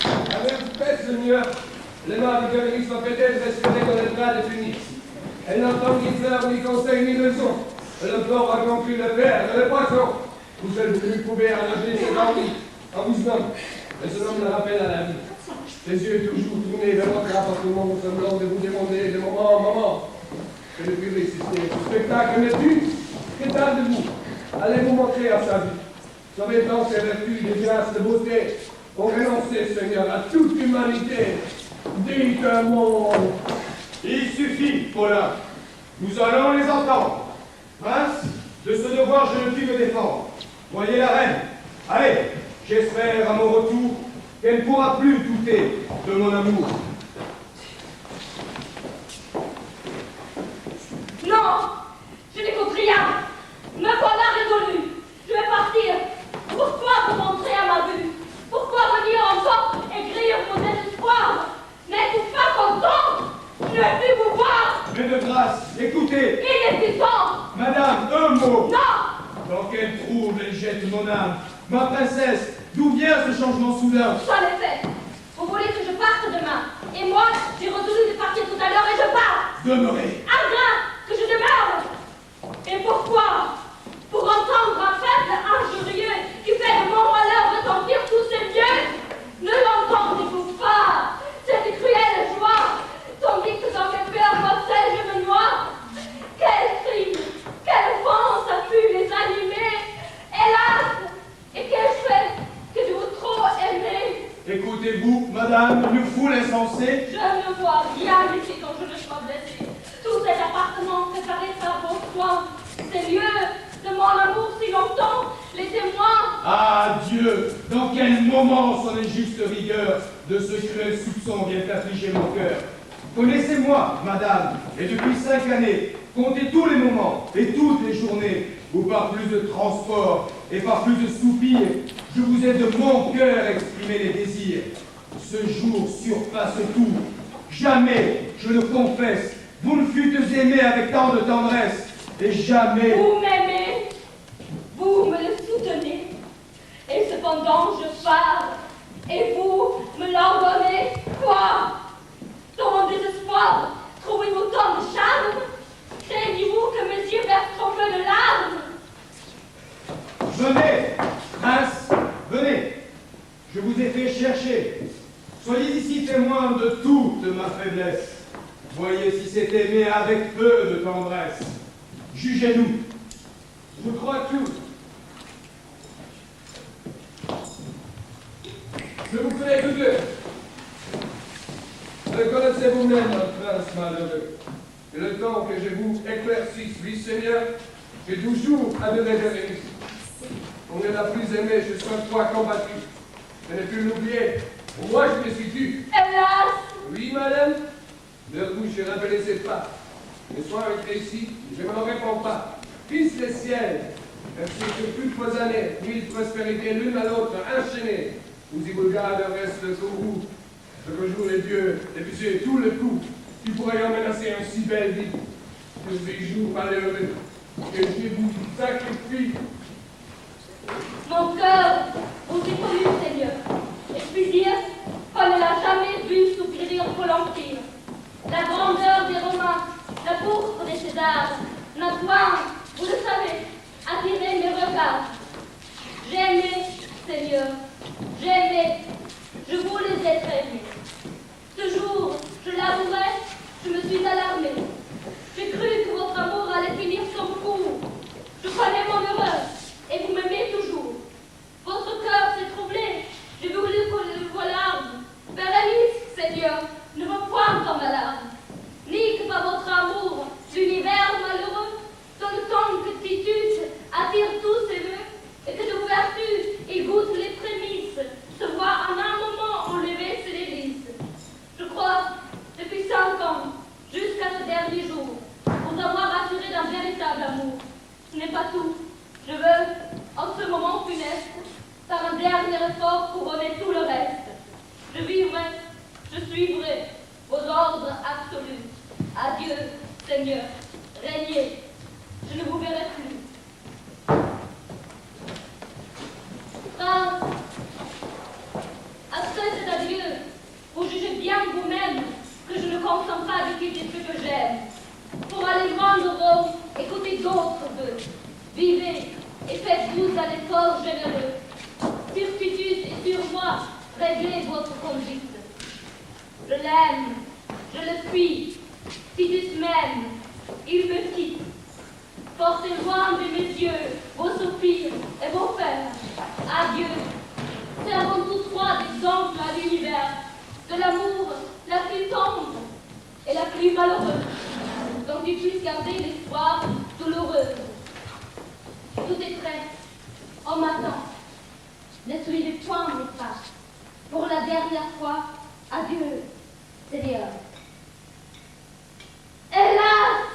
Avez-vous fait, Seigneur? Les mains de Bérénice sont peut-être espérer qu'on est prêt à définir. Elle n'entend ni fleurs, ni conseils, ni leçons. Le corps a conclu le père et le poisson. Vous êtes venu prouver à nager cette envie en vous nomme. Et ce nom le rappelle à la vie. Les yeux toujours tournés vers votre appartement, semblant de vous demander de moment en moment. Que depuis résister ce spectacle n'est plus. Qu'étendez-vous? Allez-vous montrer à sa vie. Sauvez donc ses vertus, des grâces de beauté. Pour renoncer, Seigneur, à toute humanité. Dites un mot. Il suffit, Paulin. Nous allons les entendre. Prince, de ce devoir, je ne puis me défendre. Voyez la reine. Allez, j'espère à mon retour qu'elle ne pourra plus douter de mon amour. Non, je n'écoute rien. Me voilà résolu. Je vais partir. Pourquoi vous montrer à ma vue? Pourquoi venir encore écrire mon désespoir? N'êtes-vous pas content? Je ne vais plus vous voir. Mais de grâce, écoutez. Il est plus temps. Madame, un mot. Non. Dans quel trouble elle jette mon âme. Ma princesse, d'où vient ce changement soudain? J'en ai fait. Vous voulez que je parte demain? Et moi, j'ai résolu de partir tout à l'heure et je pars. Demeurez. Ingrat, que je demeure. Et pourquoi? Pour entendre un faible injurieux qui fait de mon malheur retentir tous ces lieux? Ne l'entendez-vous pas? Cette cruelle joie, tandis que dans mes peurs mortelles je me noie. Quel crime, quelle offense a pu les animer? Hélas! Et qu'ai-je fait que de vous trop aimer? Écoutez-vous, madame, une foule insensée. Je ne vois rien ici quand je ne sois blessée. Tout cet appartement préparé par vos soins, ces lieux de mon amour si longtemps, les témoins. Ah Dieu, dans quel moment son injuste rigueur de ce cruel soupçon vient affliger mon cœur? Connaissez-moi, madame, et depuis 5 années, comptez tous les moments et toutes les journées où par plus de transport et par plus de soupirs, je vous ai de mon cœur exprimé les désirs. Ce jour surpasse tout. Jamais, je le confesse, vous ne fûtes aimé avec tant de tendresse, et jamais... Vous m'aimez, vous me le soutenez, et cependant je pars, et vous me l'ordonnez. Quoi? Dans mon désespoir, trouvez-vous Venez, prince, venez. Je vous ai fait chercher. Soyez ici témoins de toute ma faiblesse. Voyez si c'est aimé avec peu de tendresse. Jugez-nous. Je crois tout. Je vous ferai tout deux. Reconnaissez vous-même, notre prince malheureux, que le temps que je vous éclaircisse, oui, Seigneur, j'ai toujours adoré Bérénice. On ne l'a plus aimé, je sois toi combattu. Je n'ai pu l'oublier. Moi, je me suis tu. Hélas! Oui, madame. Leur bouche est rappelé ses pas. Le soir est ici, je ne m'en réponds pas. Fils des ciels, merci que toutes vos années, mille prospérités l'une à l'autre enchaînées, vous y vous garde reste pour vous. Le jour les dieux, épuisez tout le coup, qui pourrait en menacer un si belle vie. Que ces jours malheureux, que je vous sacrifie. Mon cœur vous est connu, Seigneur. Et je puis dire qu'on ne l'a jamais vu soupirer pour l'Empire. La grandeur des Romains, la pourpre des Césars, n'a point, vous le savez, attiré mes regards. J'aimais, Seigneur, j'aimais, je vous les ai prévenus. Ce jour, je l'avouerai, je me suis alarmée. J'ai cru que votre amour allait finir comme vous. Je connais mon erreur, et vous m'aimez toujours. Votre cœur s'est troublé, j'ai voulu vos larmes. Bérénice, Seigneur, ne me pointe en malade, ni que par votre amour, l'univers malheureux, dans le temps que Titus attire tous ses vœux, et que de vos vertus il goûte les prémices, se voit en un moment enlever ses délices. Je crois, depuis 5 ans, jusqu'à ce dernier jour, vous avoir assuré d'un véritable amour. Ce n'est pas tout. Je veux, en ce moment funeste, par un dernier effort couronner tout le reste. Je vivrai, je suivrai vos ordres absolus. Adieu, Seigneur, régnez, je ne vous verrai plus. Prince, après cet adieu, vous jugez bien vous-même que je ne consens pas de quitter ce que j'aime. Pour aller loin de Rome, écoutez d'autres vœux. Vivez et faites-vous un effort généreux. Sur Titus et sur moi, réglez votre conduite. Je l'aime, je le fuis. Titus m'aime, il me quitte. Portez loin de mes yeux vos soupirs et vos fers. Adieu. Servons tous trois d'exemple à l'univers de l'amour la plus tendre et la plus malheureuse, dont il puisse garder l'espoir douloureux. Tout est prêt. On m'attend. Ne suivez point mes pas. Pour la dernière fois, adieu, Seigneur. Hélas!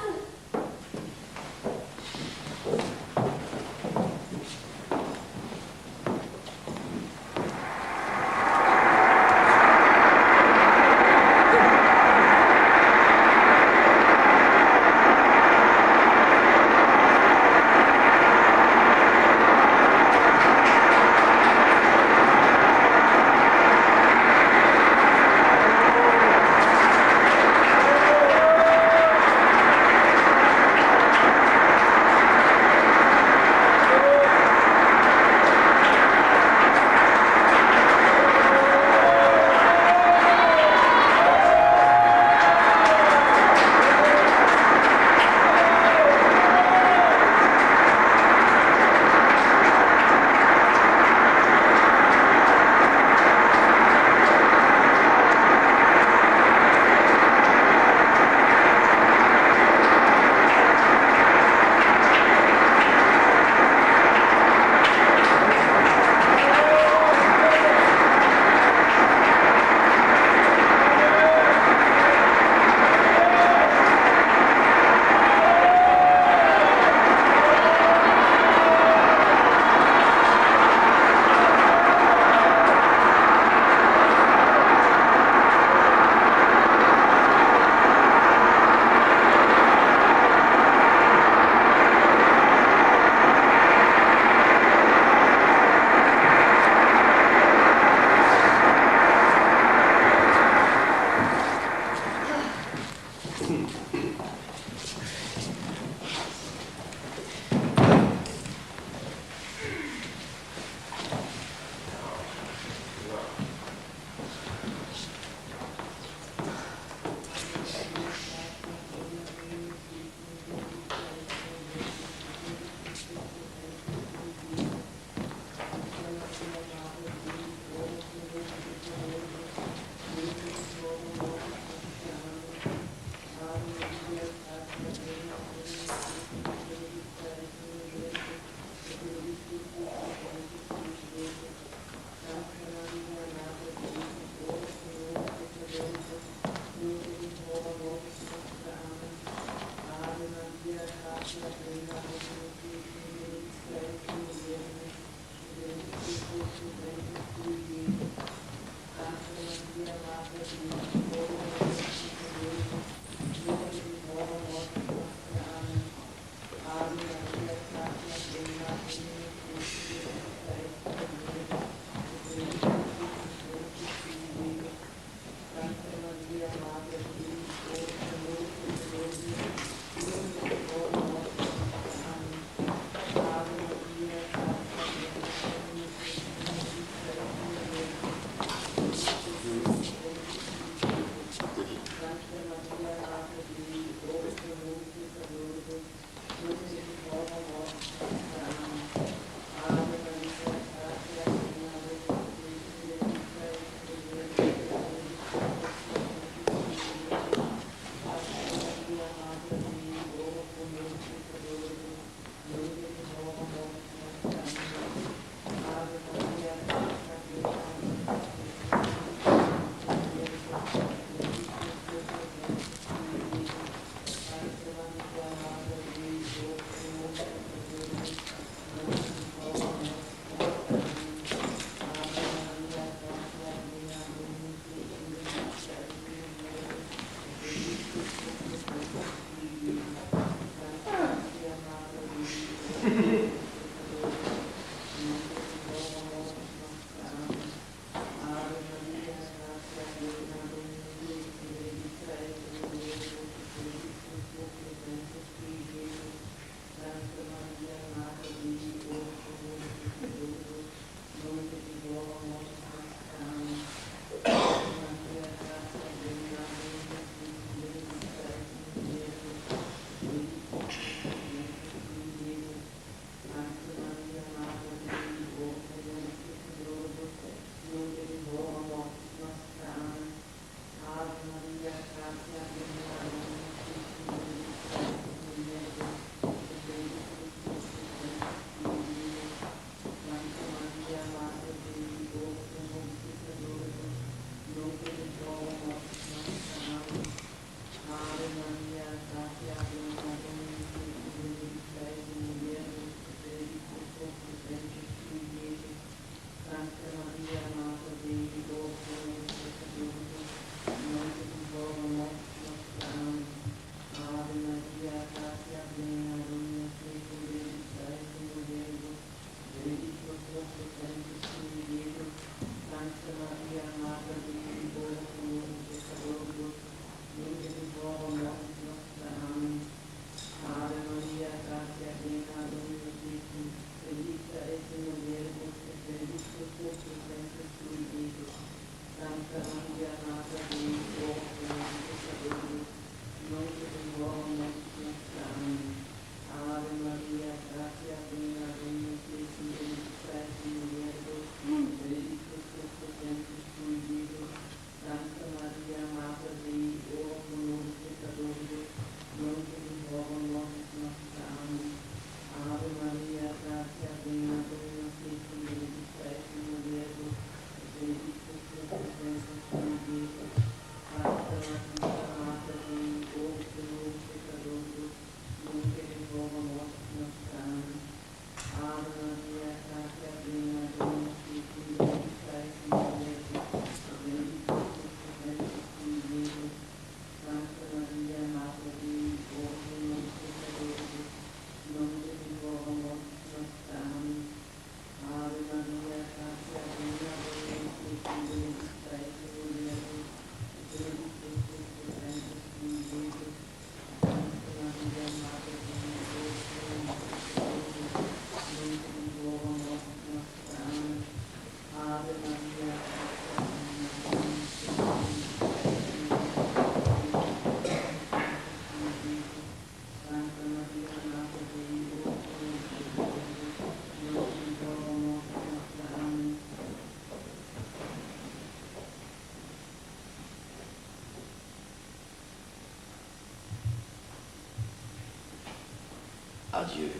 Adieu.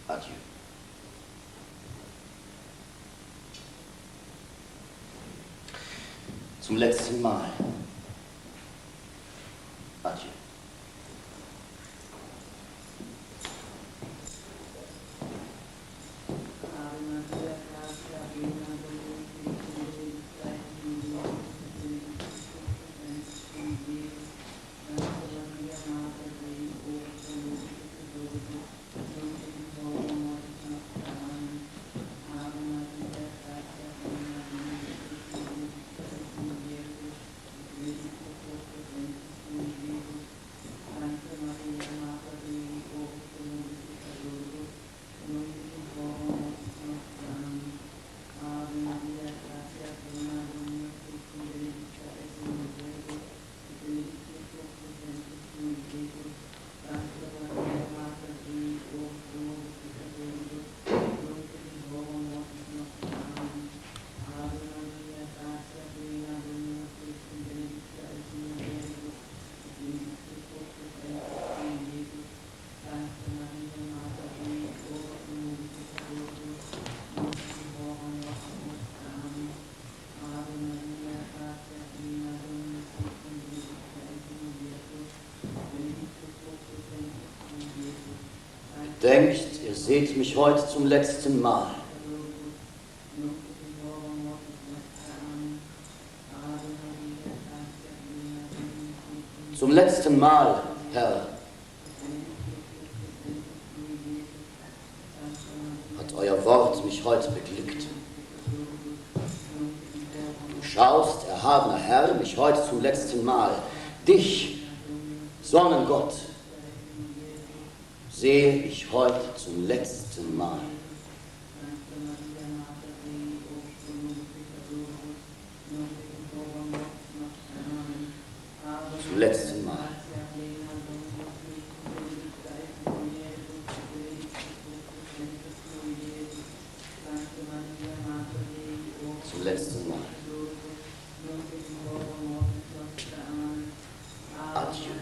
Adieu. Zum letzten Mal. Adieu. Denkt, ihr seht mich heute zum letzten Mal. Zum letzten Mal, Herr, hat euer Wort mich heute beglückt. Du schaust, erhabener Herr, mich heute zum letzten Mal. Dich, Sonnengott, sehe ich heute zum letzten Mal. Zum letzten Mal. Zum letzten Mal. Adieu.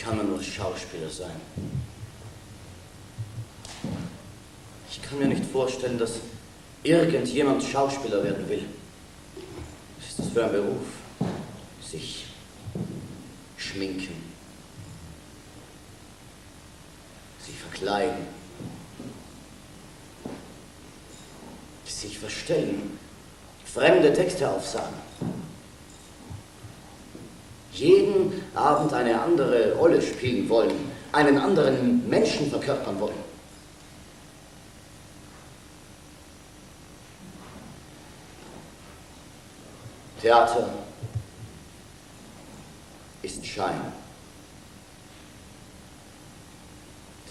Kann man nur Schauspieler sein? Ich kann mir nicht vorstellen, dass irgendjemand Schauspieler werden will. Was ist das für ein Beruf? Sich schminken, sich verkleiden, sich verstellen, fremde Texte aufsagen. Jeden Abend eine andere Rolle spielen wollen, einen anderen Menschen verkörpern wollen. Theater ist Schein.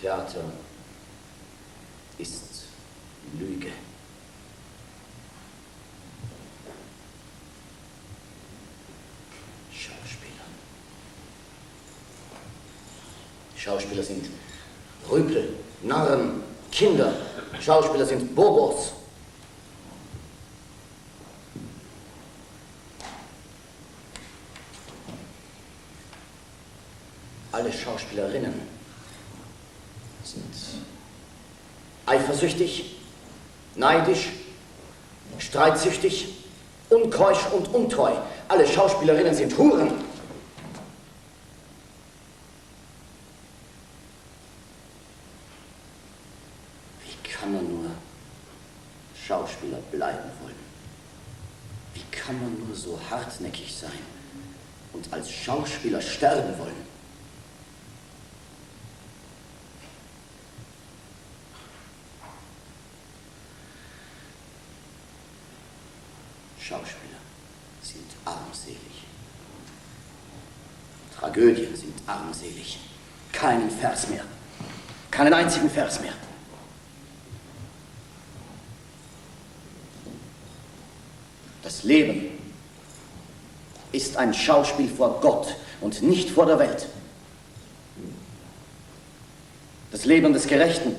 Theater ist Lüge. Schauspieler sind Rüpel, Narren, Kinder. Schauspieler sind Bobos. Alle Schauspielerinnen sind eifersüchtig, neidisch, streitsüchtig, unkeusch und untreu. Alle Schauspielerinnen sind Huren. Kann man nur Schauspieler bleiben wollen? Wie kann man nur so hartnäckig sein und als Schauspieler sterben wollen? Schauspieler sind armselig. Tragödien sind armselig. Keinen Vers mehr. Keinen einzigen Vers mehr. Das Leben ist ein Schauspiel vor Gott und nicht vor der Welt. Das Leben des Gerechten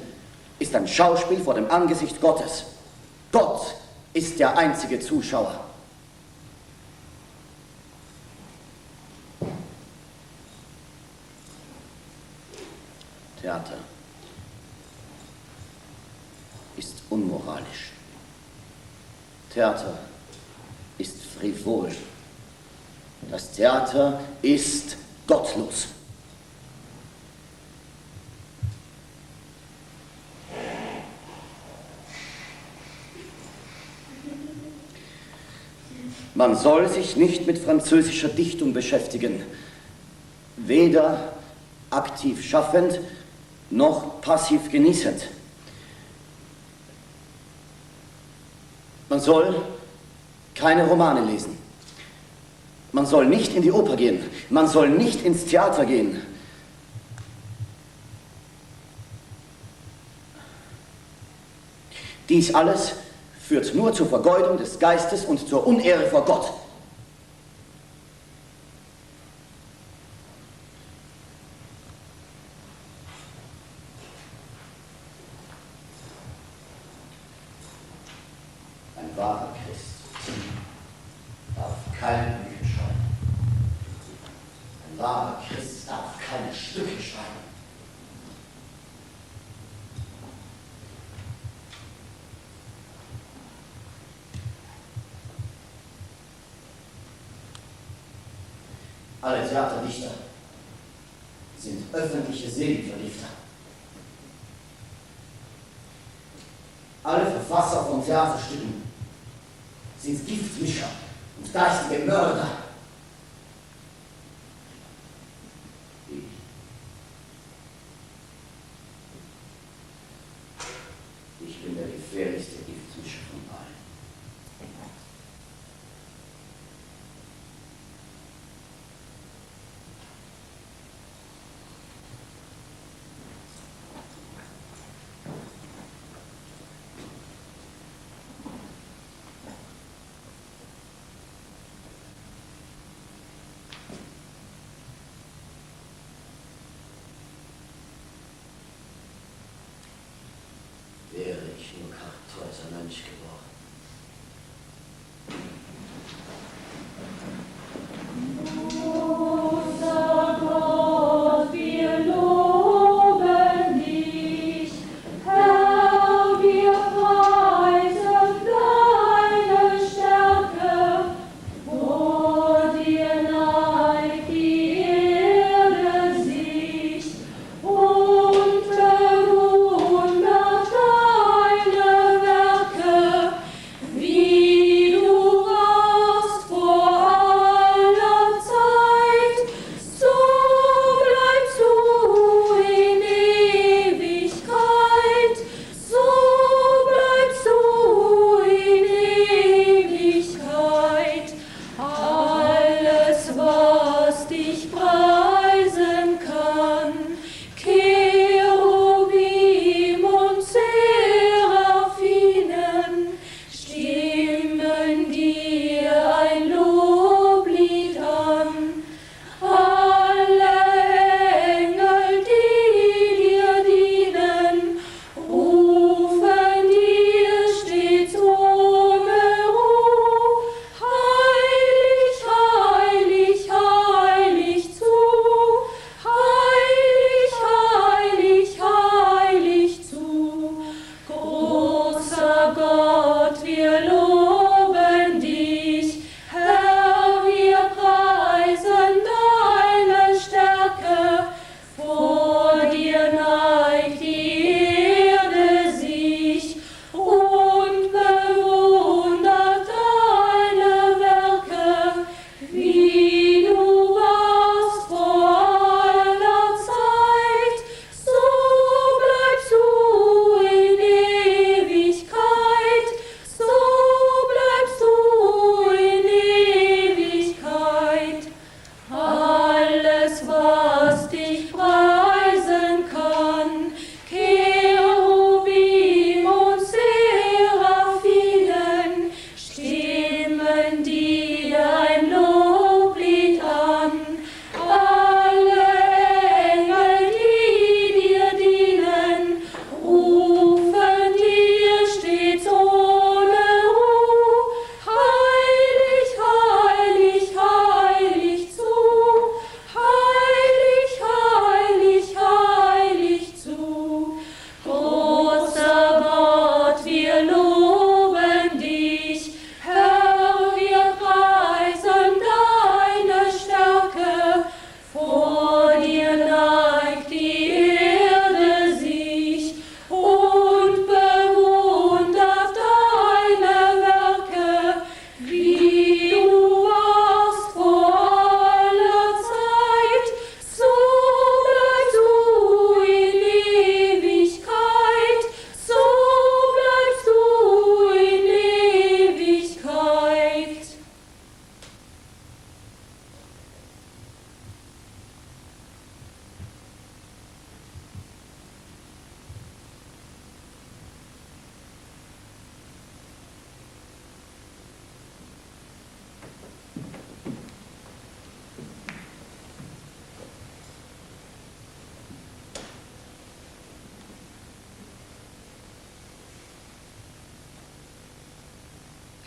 ist ein Schauspiel vor dem Angesicht Gottes. Gott ist der einzige Zuschauer. Theater ist unmoralisch. Theater ist frivol. Das Theater ist gottlos. Man soll sich nicht mit französischer Dichtung beschäftigen, weder aktiv schaffend noch passiv genießend. Man soll keine Romane lesen. Man soll nicht in die Oper gehen. Man soll nicht ins Theater gehen. Dies alles führt nur zur Vergeudung des Geistes und zur Unehre vor Gott. Ein wahrer Christ darf keine Bücher schreiben. Ein wahrer Christ darf keine Stücke schreiben. Alle Theaterdichter sind öffentliche Seelenvergifter. Alle Verfasser von Theaterstücken sind Giftmischer und geistige Mörder. Ich bin der gefährlichste Giftmischer von allen. Wäre ich nur kartäuser Mönch geworden.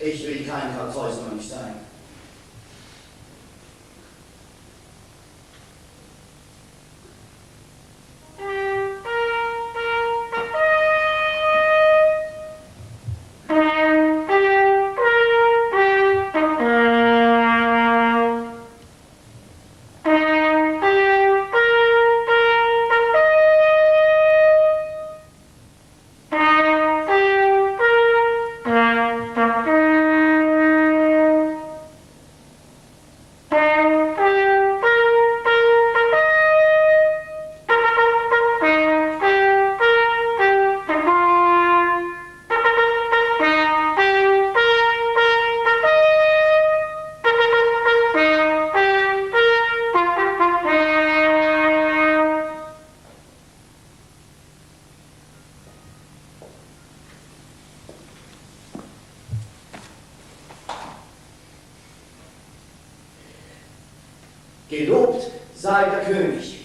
Ich will kein Kartäusermönch sein. Gelobt sei der König.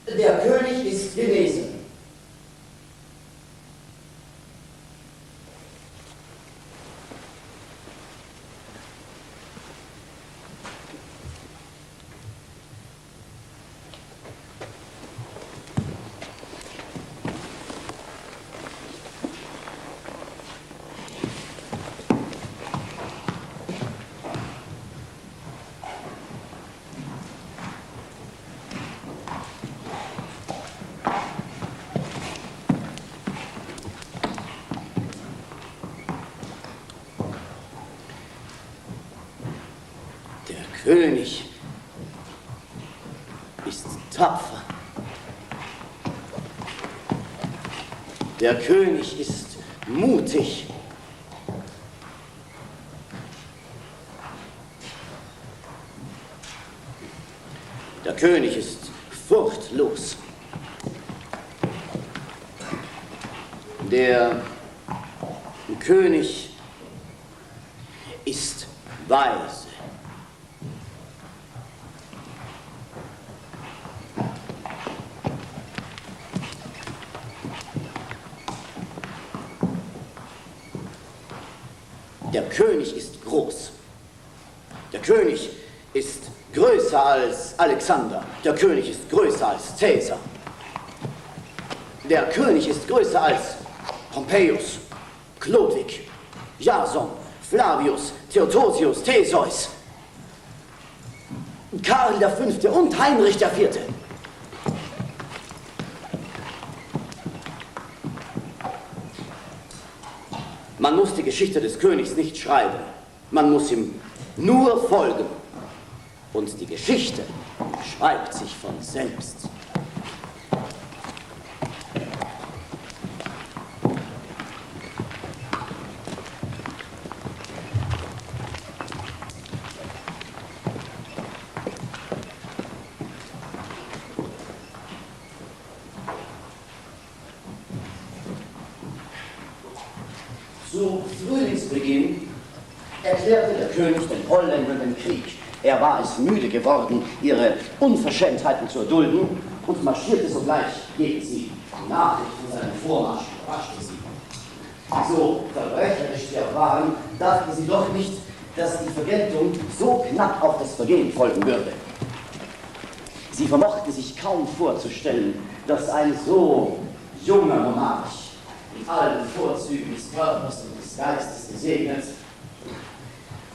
Der König ist genesen. Der König ist tapfer. Der König ist mutig. Der König ist furchtlos. Der König ist weise. Der König ist groß. Der König ist größer als Alexander. Der König ist größer als Caesar. Der König ist größer als Pompeius, Chlodwig, Jason, Flavius, Theodosius, Theseus, Karl V. und Heinrich IV. Man muss die Geschichte des Königs nicht schreiben, man muss ihm nur folgen. Und die Geschichte schreibt sich von selbst. Zu Frühlingsbeginn erklärte der König den Holländern den Krieg. Er war es müde geworden, ihre Unverschämtheiten zu erdulden und marschierte sogleich gegen sie. Die Nachricht von seinem Vormarsch überraschte sie. So verbrecherisch sie auch waren, dachten sie doch nicht, dass die Vergeltung so knapp auf das Vergehen folgen würde. Sie vermochten sich kaum vorzustellen, dass ein so junger Monarch mit allen Vorzügen des Körpers und des Geistes gesegnet,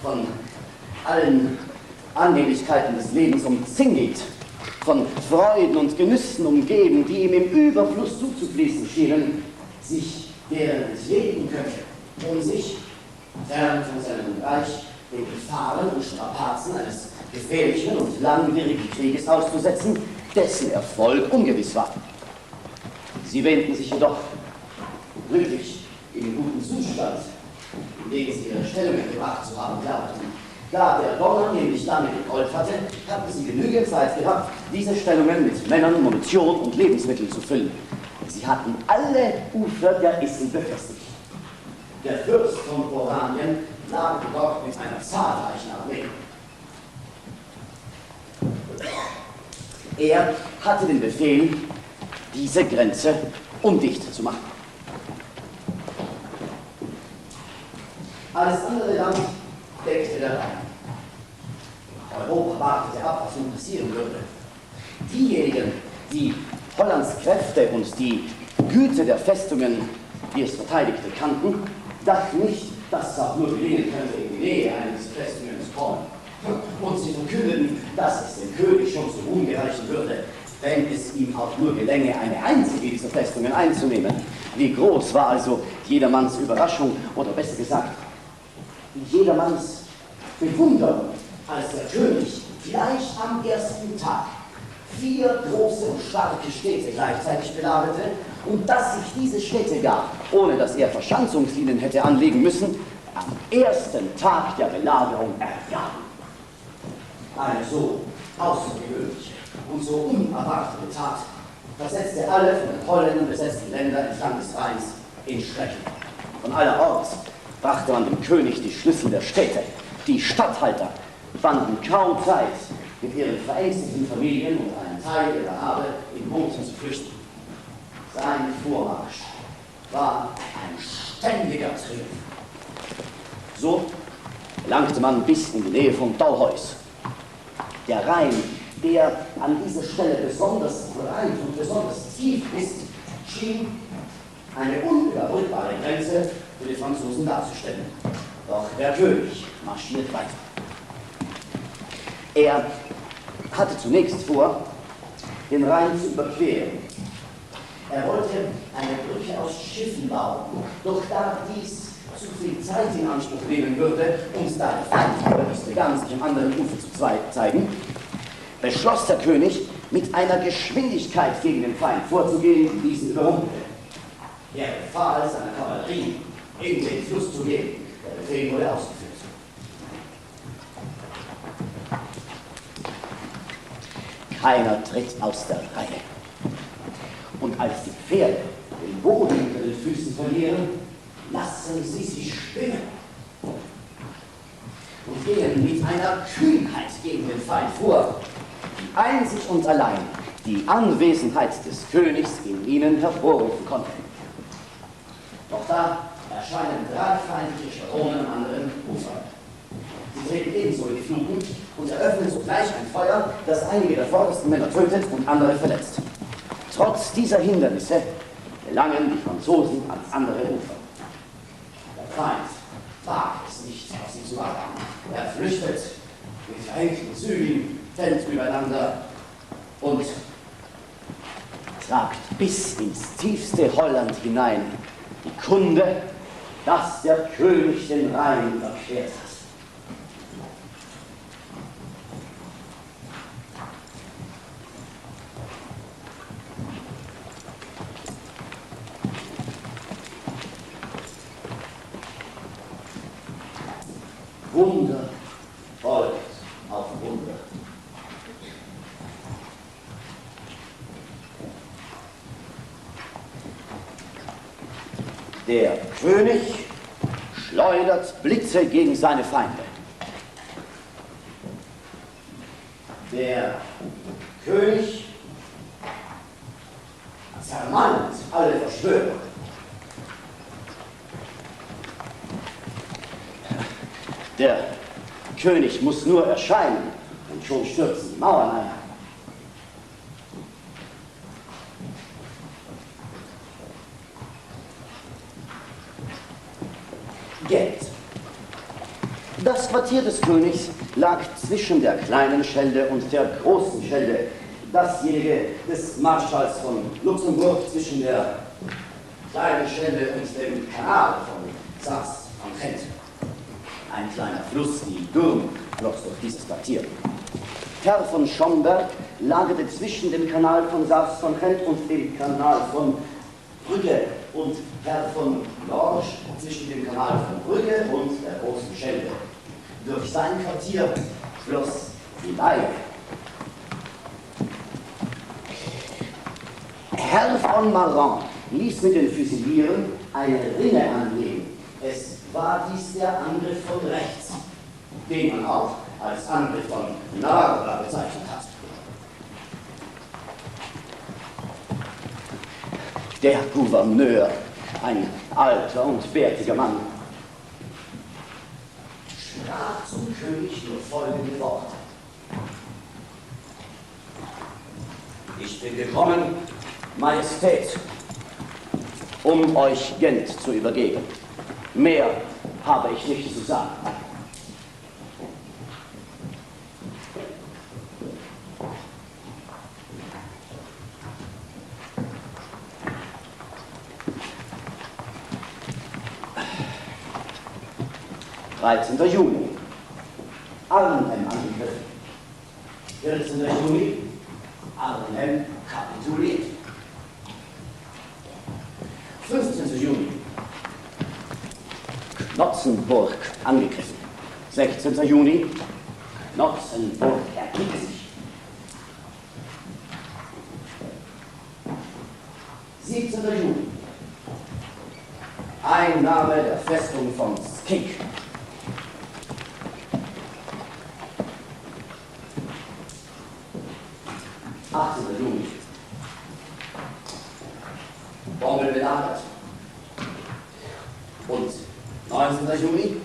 von allen Annehmlichkeiten des Lebens umzingelt, von Freuden und Genüssen umgeben, die ihm im Überfluss zuzufließen schienen, sich deren entledigen könnte, um sich, fern von seinem Reich, den Gefahren und Strapazen eines gefährlichen und langwierigen Krieges auszusetzen, dessen Erfolg ungewiss war. Sie wähnten sich jedoch glücklich im guten Zustand, in den sie ihre Stellungen gebracht zu haben glaubten. Da der Donner nämlich damit gerollt hatte, hatten sie genügend Zeit gehabt, diese Stellungen mit Männern, Munition und Lebensmitteln zu füllen. Sie hatten alle Ufer der Issel befestigt. Der Fürst von Oranien lag dort mit einer zahlreichen Armee. Er hatte den Befehl, diese Grenze undicht zu machen. Alles andere Land deckte der Rhein. Europa wartete ab, was nun passieren würde. Diejenigen, die Hollands Kräfte und die Güte der Festungen, die es verteidigte, kannten, dachten nicht, dass es auch nur gelingen könnte, in die Nähe einer dieser Festungen zu kommen. Und sie verkündeten, dass es dem König schon zu Ruhm gereichen würde, wenn es ihm auch nur gelänge, eine einzige dieser Festungen einzunehmen. Wie groß war also jedermanns Überraschung, oder besser gesagt, jedermanns Bewunderung, als der König gleich am ersten Tag 4 große und starke Städte gleichzeitig belagerte und dass sich diese Städte gar, ohne dass er Verschanzungslinien hätte anlegen müssen, am ersten Tag der Belagerung ergaben. Eine so außergewöhnliche und so unerwartete Tat versetzte alle von den Holländern besetzten Länder entlang des Rheins in Schrecken. Von allerorts brachte man dem König die Schlüssel der Städte. Die Statthalter fanden kaum Zeit, mit ihren verängstigten Familien und einem Teil ihrer Habe in Booten zu flüchten. Sein Vormarsch war ein ständiger Triumph. So gelangte man bis in die Nähe von Douwhuis. Der Rhein, der an dieser Stelle besonders breit und besonders tief ist, schien eine unüberbrückbare Grenze für die Franzosen darzustellen. Doch der König marschiert weiter. Er hatte zunächst vor, den Rhein zu überqueren. Er wollte eine Brücke aus Schiffen bauen, doch da dies zu viel Zeit in Anspruch nehmen würde und da der Feind begann, sich am anderen Ufer zu zeigen, beschloss der König, mit einer Geschwindigkeit gegen den Feind vorzugehen, die diesen überrumpelte. Er befahl seiner Kavallerie, in den Fluss zu gehen. Der Befehl wurde ausgeführt. Keiner tritt aus der Reihe. Und als die Pferde den Boden unter den Füßen verlieren, lassen sie sich schwimmen und gehen mit einer Kühnheit gegen den Feind vor, die einzig und allein die Anwesenheit des Königs in ihnen hervorrufen konnte. Doch da erscheinen 3 feindliche Schwadronen am anderen Ufer. Sie treten ebenso in die Fluten und eröffnen sogleich ein Feuer, das einige der vordersten Männer tötet und andere verletzt. Trotz dieser Hindernisse gelangen die Franzosen ans andere Ufer. Der Feind wagt es nicht, auf sie zu warten. Er flüchtet mit verhängten Zügen, fällt übereinander und tragt bis ins tiefste Holland hinein die Kunde, dass der König den Rhein überquert hat. Wunder folgt auf Wunder. Der König schleudert Blitze gegen seine Feinde. Der König zermalmt alle Verschwörer. Der König muss nur erscheinen und schon stürzen die Mauern ein. Geld. Das Quartier des Königs lag zwischen der kleinen Schelde und der großen Schelde. Dasjenige des Marschalls von Luxemburg zwischen der kleinen Schelde und dem Kanal von Saas-Franchent. Ein kleiner Fluss, die Durm, floss durch dieses Quartier. Herr von Schomberg lagerte zwischen dem Kanal von Saas-Franchent und dem Kanal von Brügge und Herr von Lorsch zwischen dem Kanal von Brügge und der großen Schelde. Durch sein Quartier floss die Leihe. Herr von Maran ließ mit den Füsilieren eine Rinne anlegen. Es war dies der Angriff von rechts, den man auch als Angriff von Narva bezeichnet hat. Der Gouverneur, ein alter und bärtiger Mann, sprach zum König nur folgende Worte. Ich bin gekommen, Majestät, um euch Gent zu übergeben. Mehr habe ich nicht zu sagen. »13. Juni, Arnhem angegriffen. 14. Juni, Arnhem kapituliert. 15. Juni, Knotzenburg angegriffen. 16. Juni, Knotzenburg ergibt sich. 17. Juni, Einnahme der Festung von Skink. 18. Juni, Bommel belagert. Und 19. Juni,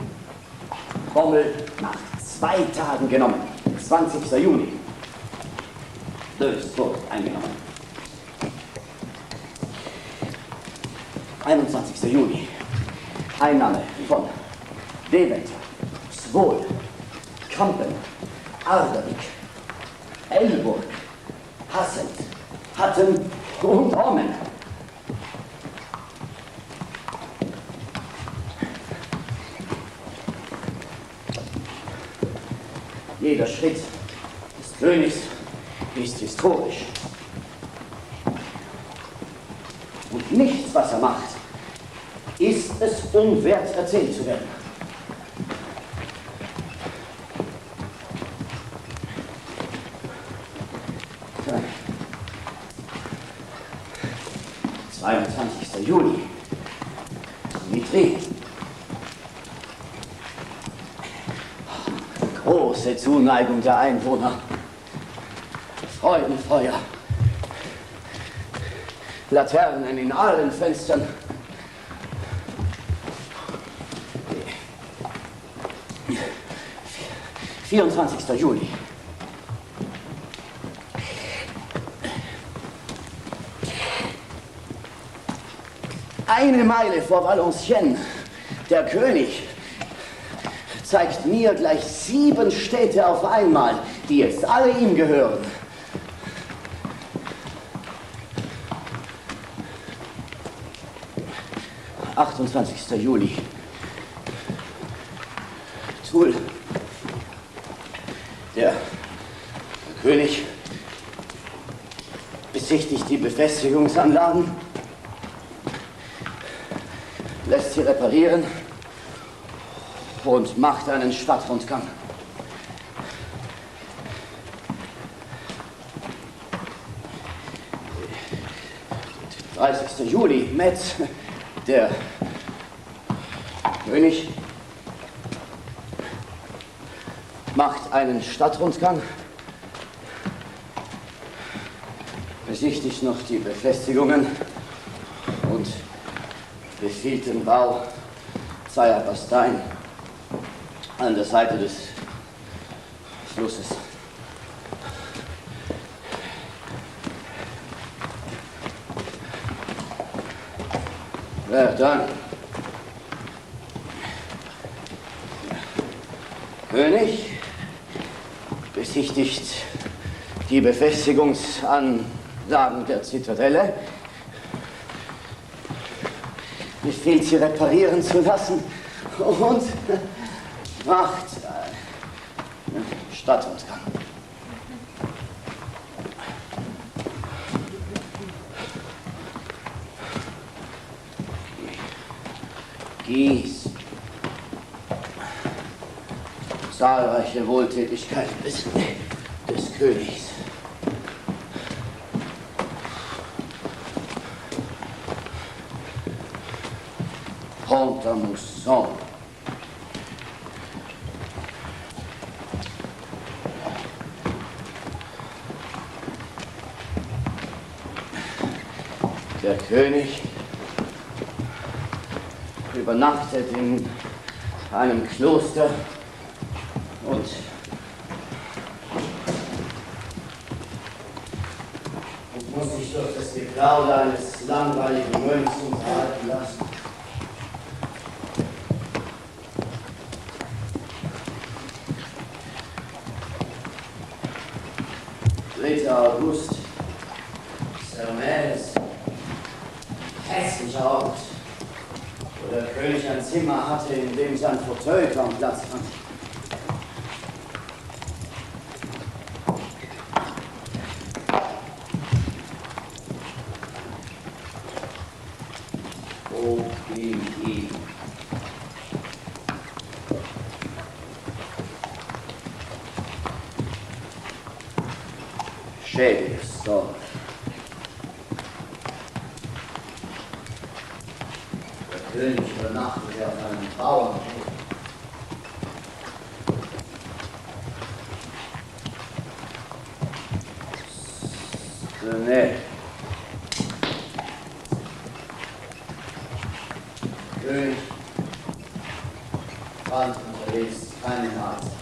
Bommel nach 2 Tagen genommen. 20. Juni, Lösburg eingenommen. 21. Juni, Einnahme von Deventer, Zwohl, Kampen, Ardavik, Elburg, Hasselt, Hatten und Ormen. Jeder Schritt des Königs ist historisch. Und nichts, was er macht, ist es unwert, erzählt zu werden. Ja. 22. Juli, Dimitri. Große Zuneigung der Einwohner. Freudenfeuer. Laternen in allen Fenstern. – 24. Juli. Eine Meile vor Valenciennes, der König zeigt mir gleich 7 Städte auf einmal, die jetzt alle ihm gehören. – 28. Juli. Toul. Der König besichtigt die Befestigungsanlagen, lässt sie reparieren und macht einen Stadtrundgang. – 30. Juli, Metz. Der König macht einen Stadtrundgang, besichtigt noch die Befestigungen und befiehlt den Bau zweier Basteien an der Seite des Flusses. Verdun. König besichtigt die Befestigungsanlagen der Zitadelle, befiehlt sie reparieren zu lassen und macht einen Stadtrundgang. Guise. Zahlreiche Wohltätigkeiten des Königs. Pont-à-Mousson. Der König übernachtet in einem Kloster und muss sich durch das Geplauder eines langweiligen Mönchs unterhalten lassen. 3. August, Sermais, hässlicher Ort, wo der König ein Zimmer hatte, in dem sein Fauteuil kaum Platz fand. O.G.I. Schäbiges Dorf. Der König übernachtete auf einem Bauernhof. René. König fand unterwegs keinen Arzt.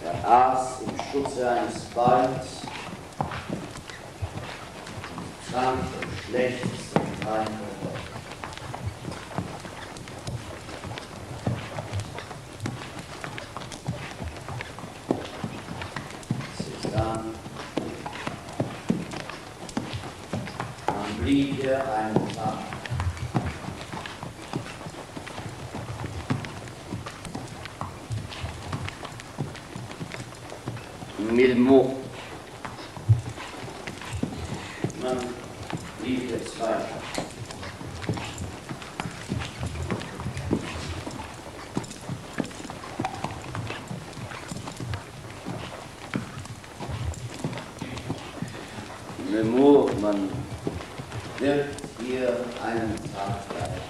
Er aß im Schutze eines Balls, trank das schlechteste Wein der Welt. Dann blieb er einen Tag. Milmo. Man lief jetzt weiter. Milmo, man wird hier einen Tag bleiben.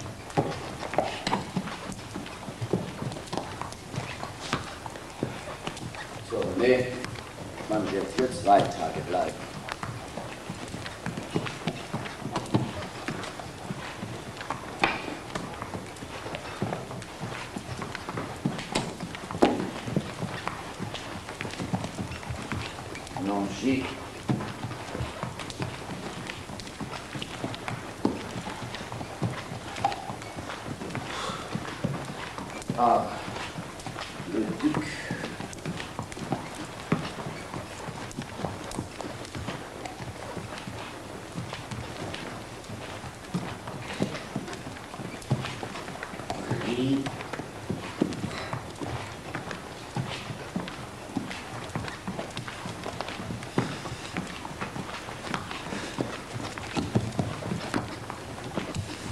So, nee. Man wird hier 2 Tage bleiben. Nancy. Ah, le Duc.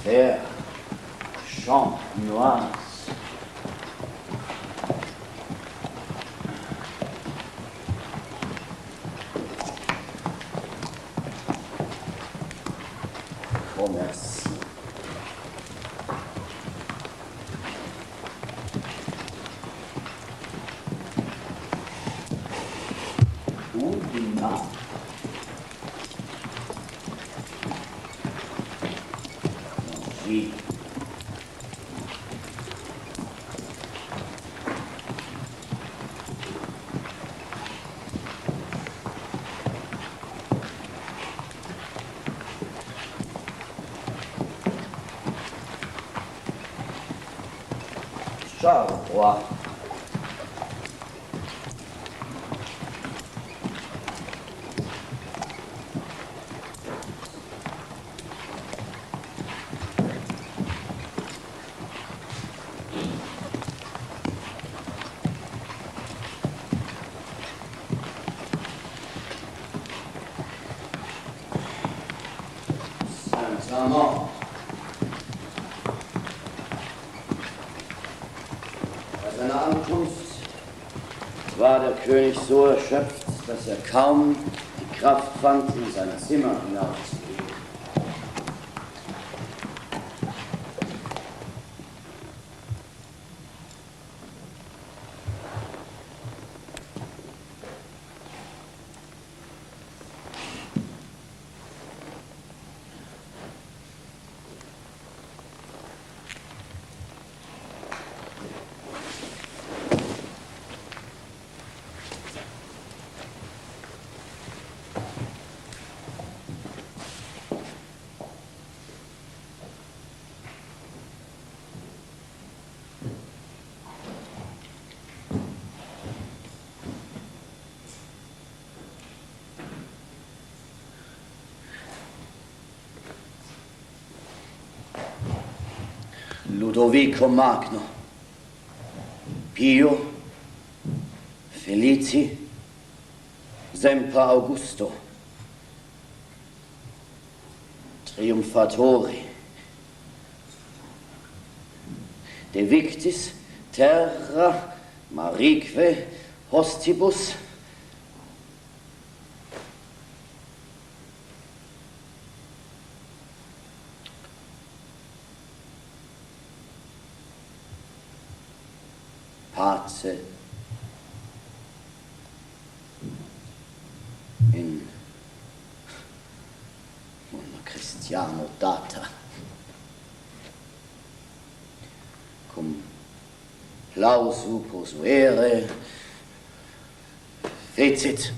Der Champenoise. Oh, merci. Udina. Wie? Charleroi. Saint-Amand. Bei seiner Ankunft war der König so erschöpft, dass er kaum die Kraft fand, in sein Zimmer hinaufzugehen. Ludovico Magno, Pio, Felici, Semper Augusto, Triumphatori, De Victis, Terra, Marique, Hostibus, Pace in una Christiano data cum plausu posuere fecit.